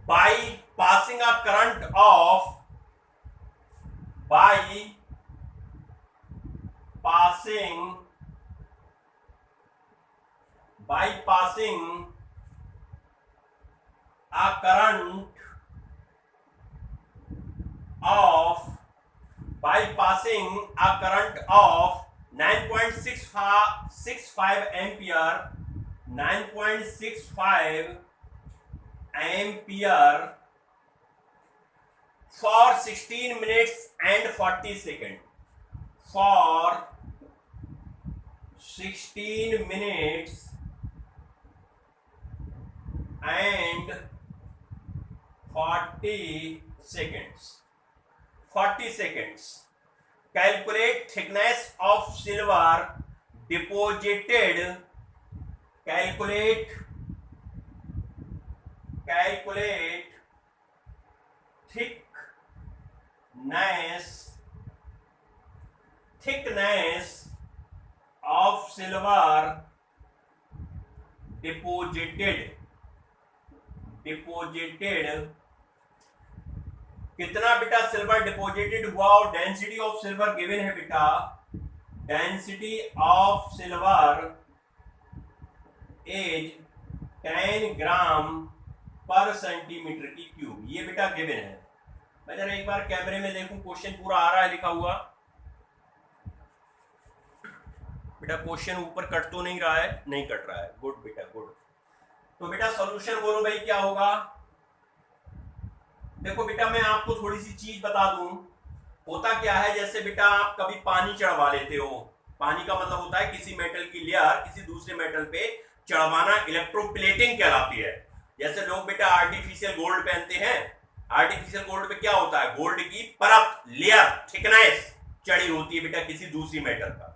[SPEAKER 1] by passing a current of 9.65 ampere, 9.65 ampere for 16 minutes and 40 seconds, for 16 minutes and 40 seconds. 40 seconds. Calculate thickness of silver deposited. Calculate thickness of silver deposited कितना बेटा सिल्वर डिपोजिटेड हुआ और डेंसिटी ऑफ सिल्वर गिवन है बेटा, डेंसिटी ऑफ सिल्वर इज 10 ग्राम पर सेंटीमीटर की क्यूब, ये बेटा गिवन है। मैं जरा एक बार कैमरे में देखूं क्वेश्चन पूरा आ रहा है लिखा हुआ बेटा, क्वेश्चन ऊपर कट तो नहीं रहा है, नहीं कट रहा है, गुड बेटा गुड। तो बेटा सॉल्यूशन बोलो भाई क्या होगा। देखो बेटा मैं आपको थोड़ी सी चीज बता दूं, होता क्या है, जैसे बेटा आप कभी पानी चढ़वा लेते हो, पानी का मतलब होता है किसी मेटल की लेयर किसी दूसरे मेटल पे चढ़वाना, इलेक्ट्रोप्लेटिंग कहलाती है। जैसे लोग बेटा आर्टिफिशियल गोल्ड पहनते हैं, आर्टिफिशियल गोल्ड पे क्या होता है, गोल्ड की परत, लेयर, थिकनेस चढ़ी होती है बेटा किसी दूसरी मेटल पर।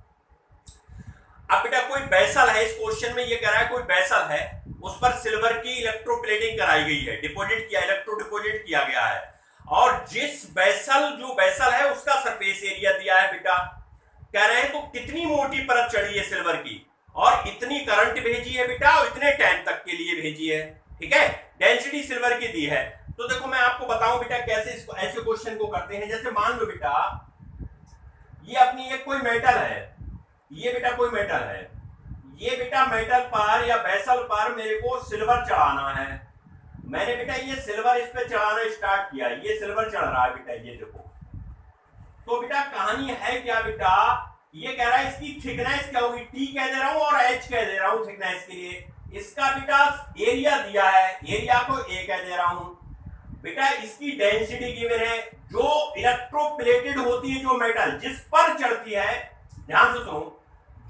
[SPEAKER 1] अब बेटा कोई वेसल है, इस क्वेश्चन में ये कह रहा है कोई वेसल है, उस पर सिल्वर की इलेक्ट्रोप्लेटिंग कराई गई है, डिपॉजिट किया, इलेक्ट्रो डिपॉजिट किया गया है, और जिस जो वेसल है उसका सरफेस एरिया दिया है बेटा, कह रहे हैं तो कितनी मोटी परत चढ़ी है सिल्वर की और इतनी करंट भेजी है बेटा और इतने टाइम तक के लिए भेजी है, ठीक है, डेंसिटी सिल्वर की दी है। तो देखो मैं आपको बताऊं बेटा कैसे इसको, ऐसे क्वेश्चन को करते हैं। जैसे मान लो बेटा ये अपनी एक कोई मेटल है, ये बेटा कोई मेटल है, ये बेटा मेटल पर या वेसल पर मेरे को सिल्वर चढ़ाना है, मैंने बेटा ये सिल्वर इस पे चढ़ाना स्टार्ट किया, ये सिल्वर चढ़ रहा है बेटा, ये देखो। तो बेटा कहानी है क्या बेटा, ये कह रहा है इसकी थिकनेस क्या होगी, टी कह दे रहा हूं और एच कह दे रहा हूं थिकनेस के लिए। इसका बेटा एरिया दिया है, एरिया को ए कह दे रहा हूं बेटा। इसकी डेंसिटी गिवन है, जो इलेक्ट्रोप्लेटेड होती है जो मेटल जिस पर चढ़ती है, ध्यान से सुनो,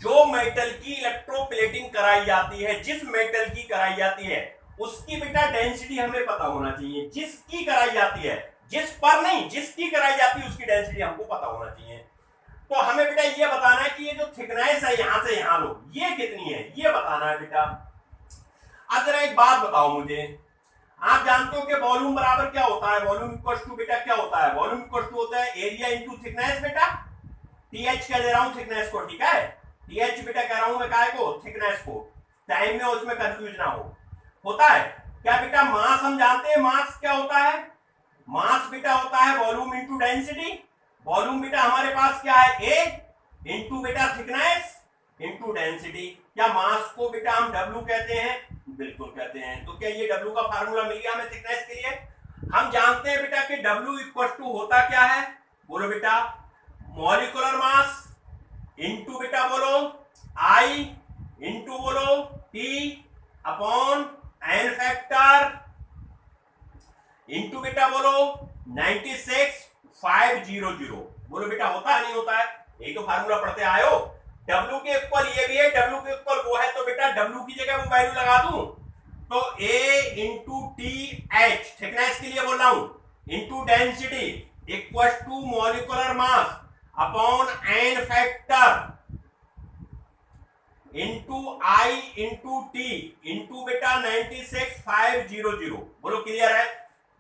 [SPEAKER 1] जो मेटल की इलेक्ट्रोप्लेटिंग कराई जाती है, जिस मेटल की कराई जाती है उसकी बेटा डेंसिटी हमें पता होना चाहिए, जिसकी कराई जाती है, जिस पर नहीं, जिसकी कराई जाती है उसकी डेंसिटी हमको पता होना चाहिए। तो हमें बेटा ये बताना है कि ये जो थिकनेस है यहां से यहां लो, ये कितनी है, ये बताना है बेटा। अब जरा एक बात बताओ मुझे, आप जानते हो कि वॉल्यूम बराबर क्या होता है, वॉल्यूम इक्वल टू बेटा क्या होता है, वॉल्यूम इक्वल टू होता है एरिया इंटू थिकनेस बेटा, टीएच कह दे रहा हूं थिकनेस को, ठीक है, टीएच बेटा कह रहा हूं मैं काय को, थिकनेस को, टाइम में उसमें कंफ्यूज ना हो। होता है क्या बेटा, मास हम जानते हैं, मास क्या होता है, मास बेटा होता है वॉल्यूम इंटू डेंसिटी। वॉल्यूम बेटा हमारे पास क्या है, ए इंटू बेटा थिकनेस, इंटू डेंसिटी। क्या मास को बेटा हम डब्ल्यू कहते हैं? बिल्कुल कहते हैं। तो क्या ये डब्ल्यू का फार्मूला मिल गया हमें थिकनेस के लिए? हम जानते हैं बेटा कि डब्ल्यू इक्वल टू होता क्या है? बोलो बेटा, मॉलिक्यूलर मास इंटू बेटा बोलो आई इंटू बोलो T upon N factor into बेटा बोलो 96,500। बोलो बेटा होता है नहीं होता है? यही तो फार्मूला पढ़ते आयो। W के इक्वल ये भी है, W के इक्वल वो है, तो बेटा W की जगह वो वैल्यू लगा दूं तो A into T H thickness के लिए बोल रहा हूं into density equal to molecular mass upon N factor into I into T into बेटा 96,500। बोलो क्लियर है?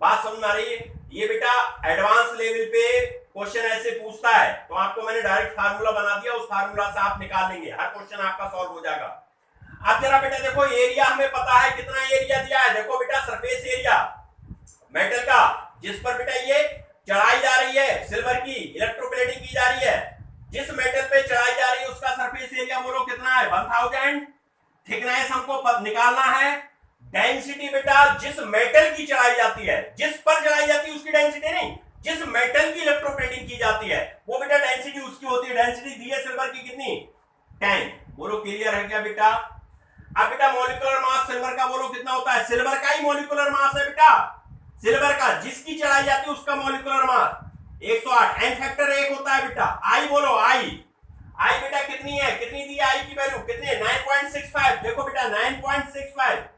[SPEAKER 1] बात समझ में आ रही है? ये बेटा एडवांस लेवल पे क्वेश्चन ऐसे पूछता है तो आपको मैंने डायरेक्ट फार्मूला बना दिया, उस फार्मूला से आप निकाल लेंगे, हर क्वेश्चन आपका सॉल्व हो जाएगा। अब जरा बेटा देखो एरिया हमें पता है, कितना एरिया दिया है? देखो बेटा सरफेस एरिया मेटल का जिस पर बेटा ये चढ़ाई जा रही है, सिल्वर की इलेक्ट्रोप्लेटिंग की जा रही है, जिस मेटल पे चढ़ाई जा रही है उसका सरफेस एरिया बोलो कितना है? 1000। थिकनेस हमको निकालना है। डेंसिटी बेटा जिस मेटल की चढ़ाई जाती है, जिस पर चढ़ाई जाती है उसकी डेंसिटी नहीं, जिस मेटल की इलेक्ट्रोप्लेटिंग की जाती है वो बेटा डेंसिटी उसकी होती है। डेंसिटी दी है सिल्वर की कितनी? 10। बोलो क्लियर है क्या बेटा? अब बेटा मॉलिक्यूलर मास सिल्वर का बोलो कितना होता है? सिल्वर का ही मॉलिक्यूलर मास है बेटा, सिल्वर का जिसकी चढ़ाई जाती है उसका मॉलिक्यूलर मास 108। एन फैक्टर 1 होता है बेटा। आई बोलो आई बेटा कितनी है? कितनी दी है आई की वैल्यू? कितनी है? 9.65। देखो बेटा 9.65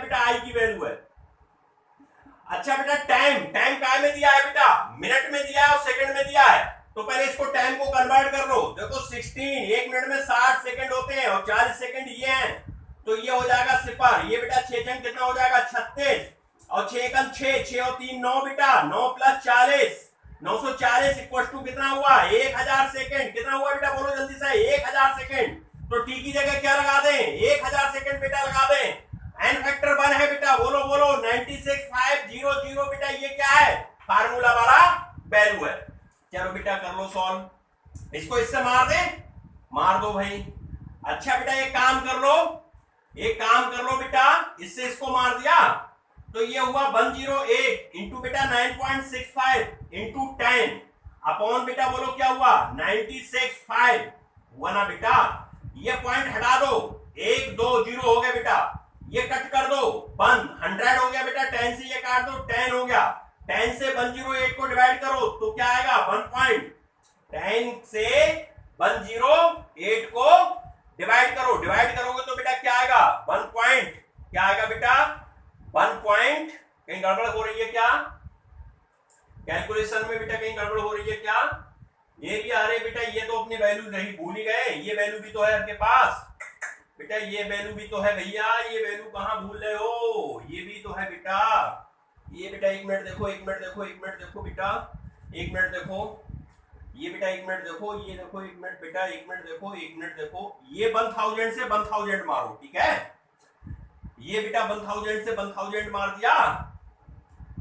[SPEAKER 1] बेटा आई की वैल्यू है। अच्छा बेटा टाइम काय में दिया है बेटा? मिनट में दिया है और सेकंड में दिया है, तो पहले इसको टाइम को कन्वर्ट कर लो। देखो 16, एक मिनट में 60 सेकंड होते हैं और 40 सेकंड ये हैं, तो ये हो जाएगा सिपर। ये बेटा 6 जंग कितना हो जाएगा? 36 और 6 एकम 6, 6 और 3 9 बेटा, 9 प्लस 40 940 इक्वल टू कितना हुआ? 1000 सेकंड। कितना हुआ बेटा बोलो जल्दी से? 1000 सेकंड। तो टी की जगह क्या लगा दें? 1000 सेकंड बेटा लगा दें। एन फैक्टर 1 है बेटा, बोलो बोलो 96,500 बेटा, ये क्या है? फार्मूला वाला वैल्यू है। चलो बेटा कर लो सॉल्व। इसको इससे मार दे, मार दो भाई। अच्छा बेटा एक काम कर लो बेटा, इससे इसको मार दिया तो ये हुआ 108 इंटू बेटा 9.65 इंटू 10 अपॉन बेटा बोलो क्या हुआ? 96,500 हुआ ना बेटा। ये पॉइंट हटा दो, 1 2 0 हो गया बेटा, ये कट कर दो, 100 हो गया बेटा। 10 से ये काट दो, 10 हो गया। 10 से 108 को डिवाइड करो तो क्या आएगा? 1.10 से 108 को डिवाइड करो, डिवाइड करोगे तो बेटा क्या आएगा? 1 पॉइंट क्या आएगा बेटा? 1 पॉइंट। कहीं गड़बड़ हो रही है क्या कैलकुलेशन में बेटा? कहीं गड़बड़ हो रही है क्या? एरिया, अरे बेटा ये तो अपनी वैल्यू नहीं भूल ही गए, ये वैल्यू भी तो है आपके पास बेटा, ये वैल्यू भी तो है भैया, ये वैल्यू कहां भूल रहे हो? ये भी तो है बेटा। ये बेटा 1 मिनट देखो, 1 मिनट देखो, 1 मिनट देखो बेटा, 1 मिनट देखो, ये बेटा 1 मिनट देखो, ये देखो 1 मिनट बेटा, 1 मिनट देखो, 1 मिनट देखो। ये 1000 से 1000 मारो, ठीक है? ये बेटा 1000 से 1000 मार दिया,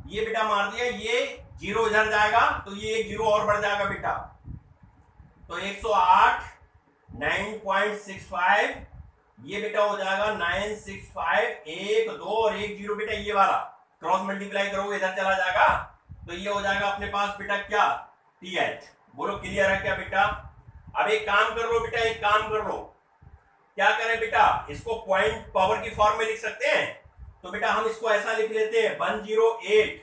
[SPEAKER 1] ये बेटा मार दिया, ये 0 इधर जाएगा तो ये एक 0 और बढ़ जाएगा बेटा, तो 108 9.65 ये बेटा हो जाएगा 965 1 2 और 1 0 बेटा, ये वाला क्रॉस मल्टीप्लाई करोगे इधर चला जाएगा तो ये हो जाएगा अपने पास बेटा क्या? TH। बोलो क्लियर है क्या बेटा? अब एक काम कर लो बेटा, एक काम कर लो, क्या करें बेटा? इसको पॉइंट पावर की फॉर्म में लिख सकते हैं, तो बेटा हम इसको ऐसा लिख लेते हैं 108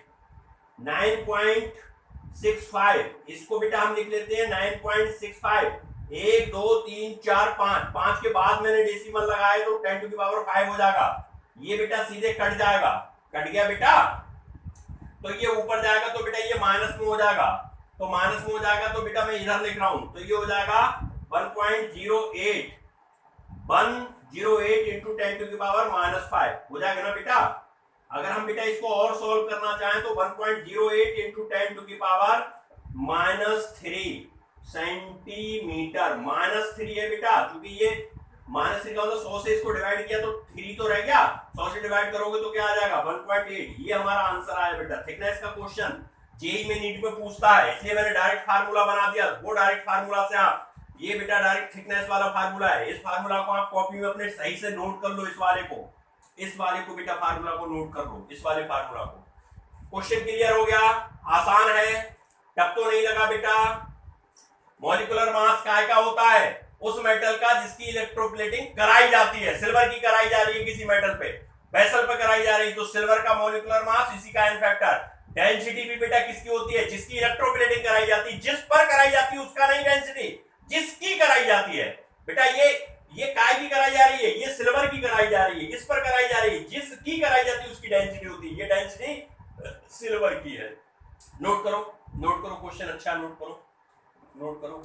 [SPEAKER 1] 9.65, इसको बेटा हम लिख लेते हैं 9.65 1 2 3 4 5, 5 के बाद मैंने डेसिमल लगाया तो 10 टू द पावर 5 हो जाएगा। ये बेटा सीधे कट जाएगा, कट गया बेटा, तो ये ऊपर जाएगा तो बेटा ये माइनस में हो जाएगा, तो माइनस में हो जाएगा तो बेटा मैं इधर लिख रहा हूं तो ये हो जाएगा 1.08 इंटू 10 टू द पावर -5 हो जाएगा ना बेटा। अगर हम बेटा इसको और सॉल्व करना चाहें तो 1.08 into 10 to the power -3 centimetre, -3 है बेटा, क्योंकि ये -3 का मतलब 100 से इसको डिवाइड किया तो 3 तो रह गया, 100 से डिवाइड करोगे तो क्या आ जाएगा? 1.8। ये हमारा आंसर आया बेटा। थिकनेस का क्वेश्चन जेई में नीट में पूछता है, इसलिए मैंने डायरेक्ट फार्मूला बना दिया। वो डायरेक्ट फार्मूला से आप, ये बेटा डायरेक्ट थिकनेस वाला फार्मूला है, इस फार्मूला को आप कॉपी में अपने सही से नोट कर लो। इस वाले को बेटा फार्मूला को नोट कर लो, इस वाले फार्मूला को। क्वेश्चन क्लियर हो गया? आसान है, टफ तो नहीं लगा बेटा। मॉलिक्यूलर मास काय का होता है? उस मेटल का जिसकी इलेक्ट्रोप्लेटिंग कराई जाती है। सिल्वर की कराई जा रही है किसी मेटल पे, वेसल पे कराई जा रही है, तो सिल्वर का मॉलिक्यूलर मास, इसी का एन फैक्टर। डेंसिटी भी बेटा किसकी होती है? जिसकी इलेक्ट्रोप्लेटिंग कराई जाती है। जिस पर कराई जाती है उसका नहीं डेंसिटी, जिसकी कराई जाती है बेटा। ये काय की कराई जा रही है, ये सिल्वर की कराई जा रही है, इस पर कराई जा रही है, जिसकी कराई जाती है उसकी डेंसिटी होती है। ये डेंसिटी सिल्वर की है। नोट करो, नोट करो क्वेश्चन, अच्छा नोट करो, नोट करो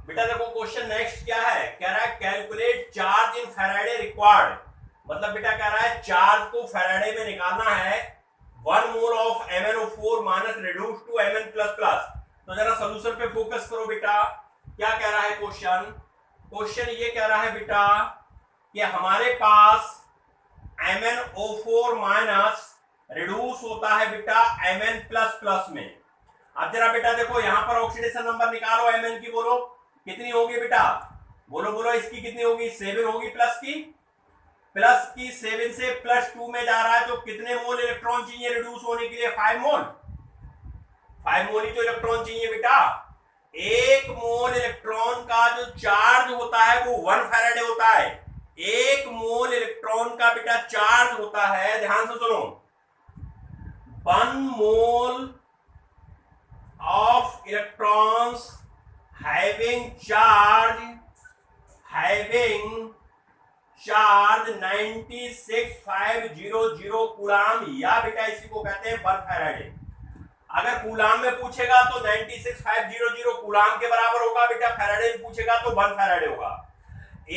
[SPEAKER 1] बेटा। देखो क्वेश्चन नेक्स्ट क्या है, कह रहा है calculate charge in Faraday required. मतलब बेटा कह रहा है चार्ज को फैराडे में निकालना है। 1 mole of MnO4 minus reduce to Mn plus plus. तो जरा सोल्यूशन पे फोकस करो बेटा। क्या कह रहा है क्वेश्चन? क्वेश्चन ये कह रहा है बेटा कि हमारे पास MnO4 माइनस रिड्यूस होता है बेटा Mn प्लस प्लस में। अब जरा बेटा देखो यहां पर ऑक्सीडेशन नंबर निकालो Mn की, बोलो कितनी होगी बेटा? बोलो बोलो, इसकी कितनी होगी? 7 होगी। प्लस की 7 से +2 में जा रहा है, तो कितने मोल इलेक्ट्रॉन चाहिए रिड्यूस होने के लिए? 5 मोल। 5 मोल ही तो इलेक्ट्रॉन चाहिए बेटा। 1 मोल इलेक्ट्रॉन का जो चार्ज होता है वो 1 फैराडे होता है। 1 मोल इलेक्ट्रॉन का बेटा चार्ज होता है, ध्यान से सुनो, 1 mole of electrons having charge 96500 coulomb, या बेटा इसी को कहते हैं 1 फैराडे। अगर कूलाम में पूछेगा तो 96500 कूलाम के बराबर होगा बेटा। फैराडे में पूछेगा तो 1 फैराडे होगा।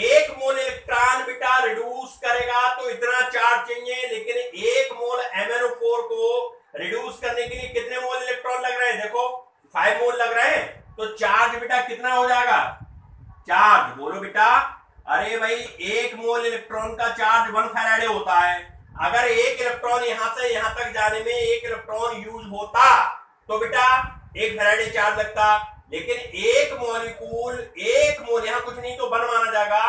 [SPEAKER 1] 1 मोल इलेक्ट्रॉन बेटा रिड्यूस करेगा तो इतना चार्ज चाहिए, लेकिन 1 मोल MnO4 को रिड्यूस करने के लिए कितने मोल इलेक्ट्रॉन लग रहे हैं? देखो 5 मोल लग रहे हैं, तो चार्ज बेटा कितना हो जाएगा? चार्ज बोलो बेटा। अरे भाई 1 मोल इलेक्ट्रॉन का चार्ज 1 फैराडे होता है। अगर 1 इलेक्ट्रॉन यहां से यहां तक जाने में 1 इलेक्ट्रॉन यूज होता तो बेटा 1 फैराडे चार्ज लगता। लेकिन 1 मोल यहां कुछ नहीं तो 1 माना जाएगा।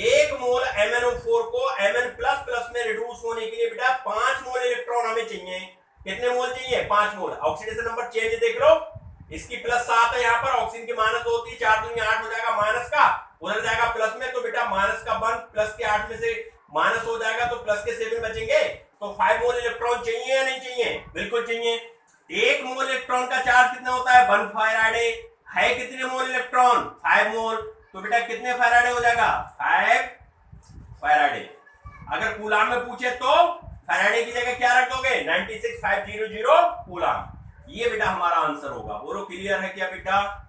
[SPEAKER 1] 1 मोल MnO4 को Mn प्लस प्लस में रिड्यूस होने के लिए बेटा 5 मोल इलेक्ट्रॉन हमें चाहिए। कितने मोल चाहिए? 5 मोल। ऑक्सीडेशन नंबर चेंज देख लो, इसकी +7 है, यहाँ पर ऑक्सीजन की माइनस होती है, 4 दूनी 8 हो जाएगा, माइनस का उधर जाएगा प्लस में, तो बेटा माइनस का 1 प्लस के 8 में से माइनस हो जाएगा, तो प्लस के 7 बचेंगे। तो 5 मोल इलेक्ट्रॉन चाहिए या नहीं चाहिए? बिल्कुल चाहिए। 1 मोल इलेक्ट्रॉन का चार्ज कितना होता है? 1 फैराडे है। कितने मोल इलेक्ट्रॉन? 5 मोल। तो बेटा कितने फैराडे हो जाएगा? 5 फैराडे। अगर कूलाम में पूछे तो फैराडे की जगह क्या रख दोगे? 96500 कूलाम। ये बेटा हमारा आंसर होगा। बोलो क्लियर है क्या बेटा?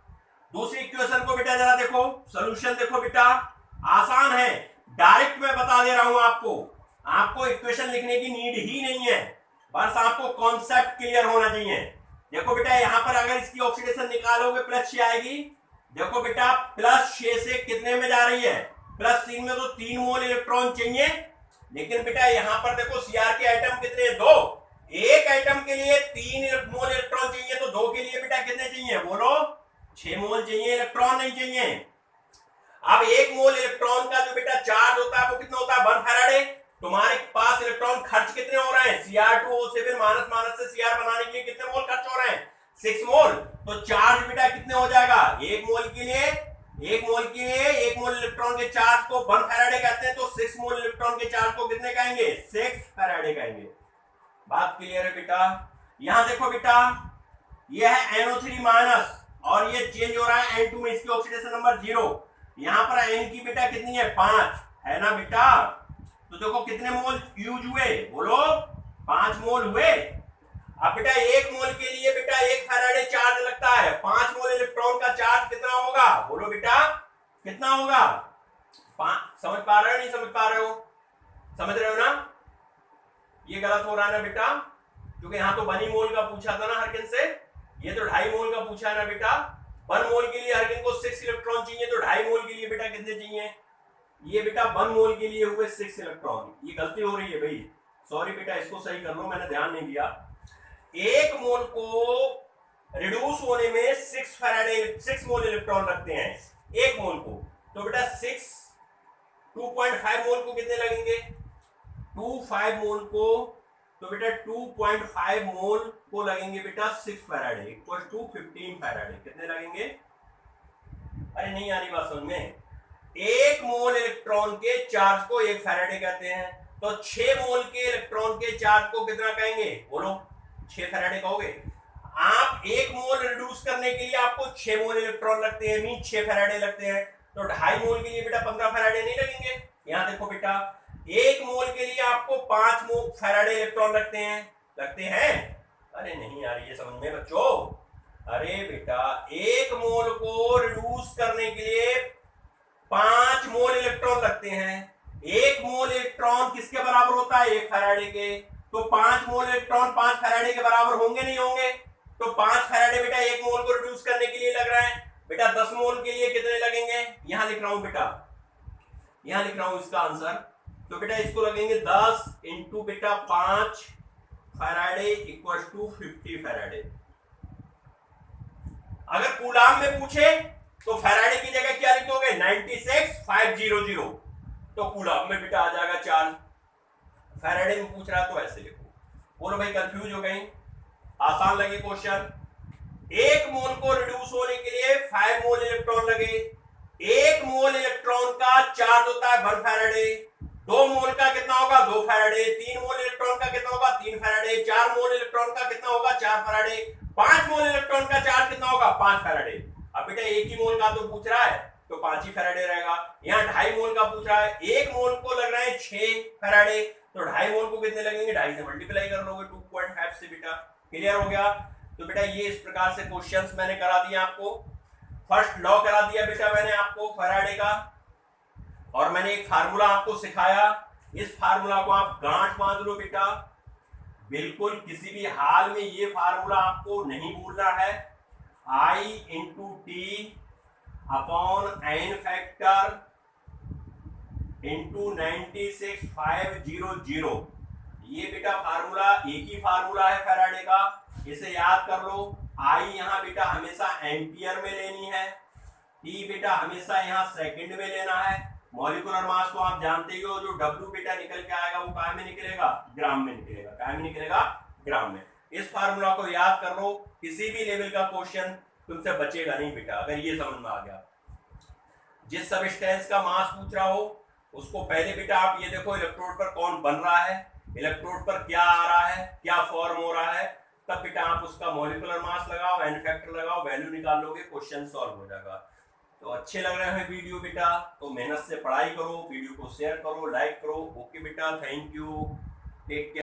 [SPEAKER 1] दूसरी इक्वेशन को बेटा जरा देखो, सॉल्यूशन देखो बेटा, आसान है, डायरेक्ट मैं बता दे रहा हूं आपको इक्वेशन लिखने की नीड ही नहीं है, बस आपको कॉन्सेप्ट क्लियर होना चाहिए। देखो बेटा यहां पर अगर इसकी ऑक्सीडेशन निकालोगे +6 आएगी। देखो बेटा +6 से कितने में जा रही है? +3 में, तो 3 मोल इलेक्ट्रॉन चाहिए। लेकिन बेटा यहां पर देखो Cr के आइटम कितने? 2। एक आइटम के लिए 3 मोल इलेक्ट्रॉन चाहिए, तो 2 के लिए बेटा कितने चाहिए? बोलो 6 मोल चाहिए, इलेक्ट्रॉन नहीं चाहिए। अब 1 मोल इलेक्ट्रॉन का जो बेटा चार्ज होता है वो कितना होता है? 1 फैराडे। तुम्हारे पास इलेक्ट्रॉन खर्च कितने हो रहे हैं? Cr2O7 माइनस माइनस से Cr बनाने के लिए कितने मोल खर्च हो रहे हैं? 6 मोल। तो चार्ज बेटा कितने हो जाएगा? 1 मोल के लिए 1 मोल इलेक्ट्रॉन के चार्ज को 1 फैराडे कहते हैं, तो 6 मोल इलेक्ट्रॉन के चार्ज को कितने कहेंगे? 6 फैराडे कहेंगे। बात क्लियर है बेटा? यहां देखो बेटा यह है NO3 माइनस और ये चेंज हो रहा है N2 में, इसकी ऑक्सीडेशन नंबर 0। यहां पर N की बेटा कितनी है? 5 है ना बेटा। तो देखो कितने मोल यूज हुए? बोलो 5 मोल हुए। अब बेटा 1 मोल के लिए बेटा 1 फैराडे चार्ज लगता है। 5 मोल इलेक्ट्रॉन का चार्ज कितना होगा? बोलो बेटा कितना होगा? 5। समझ पा रहे हो नहीं समझ पा रहे हो? समझ रहे हो ना? ये गलत हो रहा है ना बेटा, क्योंकि यहां तो 1 मोल का पूछा था ना हरकिन से, ये तो 2.5 मोल का पूछा है ना बेटा। 1 मोल के लिए हरकिन को 6 इलेक्ट्रॉन चाहिए, तो 2.5 मोल के लिए बेटा कितने चाहिए? ये बेटा 1 मोल के लिए हुए 6 इलेक्ट्रॉन। ये गलती हो रही है भाई, सॉरी बेटा, इसको सही कर लो, मैंने ध्यान नहीं दिया। 1 मोल को रिड्यूस होने में 6 मोल इलेक्ट्रॉन लगते हैं 1 मोल को। तो बेटा 2.5 मोल को कितने लगेंगे? 2.5 मोल को, तो बेटा 2.5 मोल को लगेंगे बेटा 6 फैराडे इक्वल टू 15 फैराडे। कितने लगेंगे? अरे नहीं आ रही बात समझ में। 1 मोल इलेक्ट्रॉन के चार्ज को 1 फैराडे कहते हैं, तो 6 मोल के इलेक्ट्रॉन के चार्ज को कितना कहेंगे? बोलो, 6 फैराडे कहोगे आप। 1 मोल रिड्यूस करने के लिए आपको 6 मोल इलेक्ट्रॉन लगते हैं, मीन 6 फैराडे लगते हैं। तो 2.5 मोल के लिए बेटा 15 फैराडे नहीं लगेंगे। यहां देखो बेटा, 1 मोल के लिए आपको 5 मोल फैराडे इलेक्ट्रॉन लगते हैं। अरे नहीं आ रही है समझ में बच्चों। अरे बेटा 1 मोल को रिड्यूस करने के लिए 5 मोल इलेक्ट्रॉन लगते हैं। 1 मोल इलेक्ट्रॉन किसके बराबर होता है? 1 फैराडे के। तो 5 मोल इलेक्ट्रॉन 5 फैराडे के बराबर होंगे नहीं होंगे? तो 5 फैराडे बेटा 1 मोल को रिड्यूस करने के लिए लग रहा है। बेटा 10 मोल के लिए कितने लगेंगे? यहां लिख रहा हूं बेटा, यहां लिख रहा हूं इसका आंसर। तो बेटा इसको लगेंगे 10 इंटू बेटा 5 फैराडे इक्वल टू 50 फैराडे। अगर कूलाम में पूछे तो फैराडे की जगह क्या लिख दोगे? 96500। तो कूलाम में बेटा आ जाएगा 4। फैराडे में पूछ रहा तो ऐसे लिखो। बोलो भाई कंफ्यूज हो गई? आसान लगे क्वेश्चन? 1 मोल को रिड्यूस होने के लिए 5 मोल इलेक्ट्रॉन लगे। 1 मोल इलेक्ट्रॉन का चार्ज होता है 1 फैराडे। 2 मोल का कितना होगा? 2 फैराडे। 3 मोल इलेक्ट्रॉन का कितना होगा? 3 फैराडे। 4 मोल इलेक्ट्रॉन का कितना होगा? 4 फैराडे। 5 मोल इलेक्ट्रॉन का चार्ज कितना होगा? 5 फैराडे। अब बेटा 1 ही मोल का तो पूछ रहा है, तो 5 ही फैराडे रहेगा। यहाँ 2.5 मोल का पूछ रहा है, 1 मोल को लग रहा है 6 फैराडे, तो 2.5 मोल को कितने लगेंगे? 2.5 से मल्टीप्लाई कर लोगे 2.5 से। बेटा क्लियर हो गया? तो बेटा ये इस प्रकार से क्वेश्चंस मैंने करा दिए आपको। फर्स्ट लॉ करा दिया बेटा मैंने आपको फैराडे का, और मैंने एक फार्मूला आपको सिखाया। इस फार्मूला को आप गांठ बांध लो बेटा, बिल्कुल किसी भी हाल में ये फार्मूला आपको नहीं भूलना है। I into T upon N factor into 96500। ये बेटा फार्मूला एक ही फार्मूला है फैराडे का, इसे याद कर लो। आई यहाँ बेटा हमेशा एम्पियर में लेनी है, टी बेटा हमेशा यहाँ सेकंड में लेना है। मॉलिक्यूलर मास तो आप जानते ही हो, जो डब्ल्यू बेटा निकल के आएगा वो काय में निकलेगा? ग्राम में निकलेगा। काय में निकलेगा? ग्राम में। इस फार्मूला को याद कर लो, किसी भी लेवल का क्वेश्चन तुमसे बचेगा नहीं बेटा अगर ये समझ में आ गया। जिस सब्सटेंस का मास पूछ रहा हो उसको पहले बेटा आप ये देखो इलेक्ट्रोड पर कौन बन रहा है, इलेक्ट्रोड पर क्या आ रहा है, क्या फॉर्म हो रहा है, तब बेटा आप उसका मॉलिक्यूलर मास लगाओ, एन फैक्टर लगाओ, वैल्यू निकाल लोगे, क्वेश्चन सॉल्व हो जाएगा। तो अच्छे लग रहे हैं वीडियो बेटा तो मेहनत से पढ़ाई करो, वीडियो को शेयर करो, लाइक करो। ओके बेटा, थैंक यू, टेक केयर।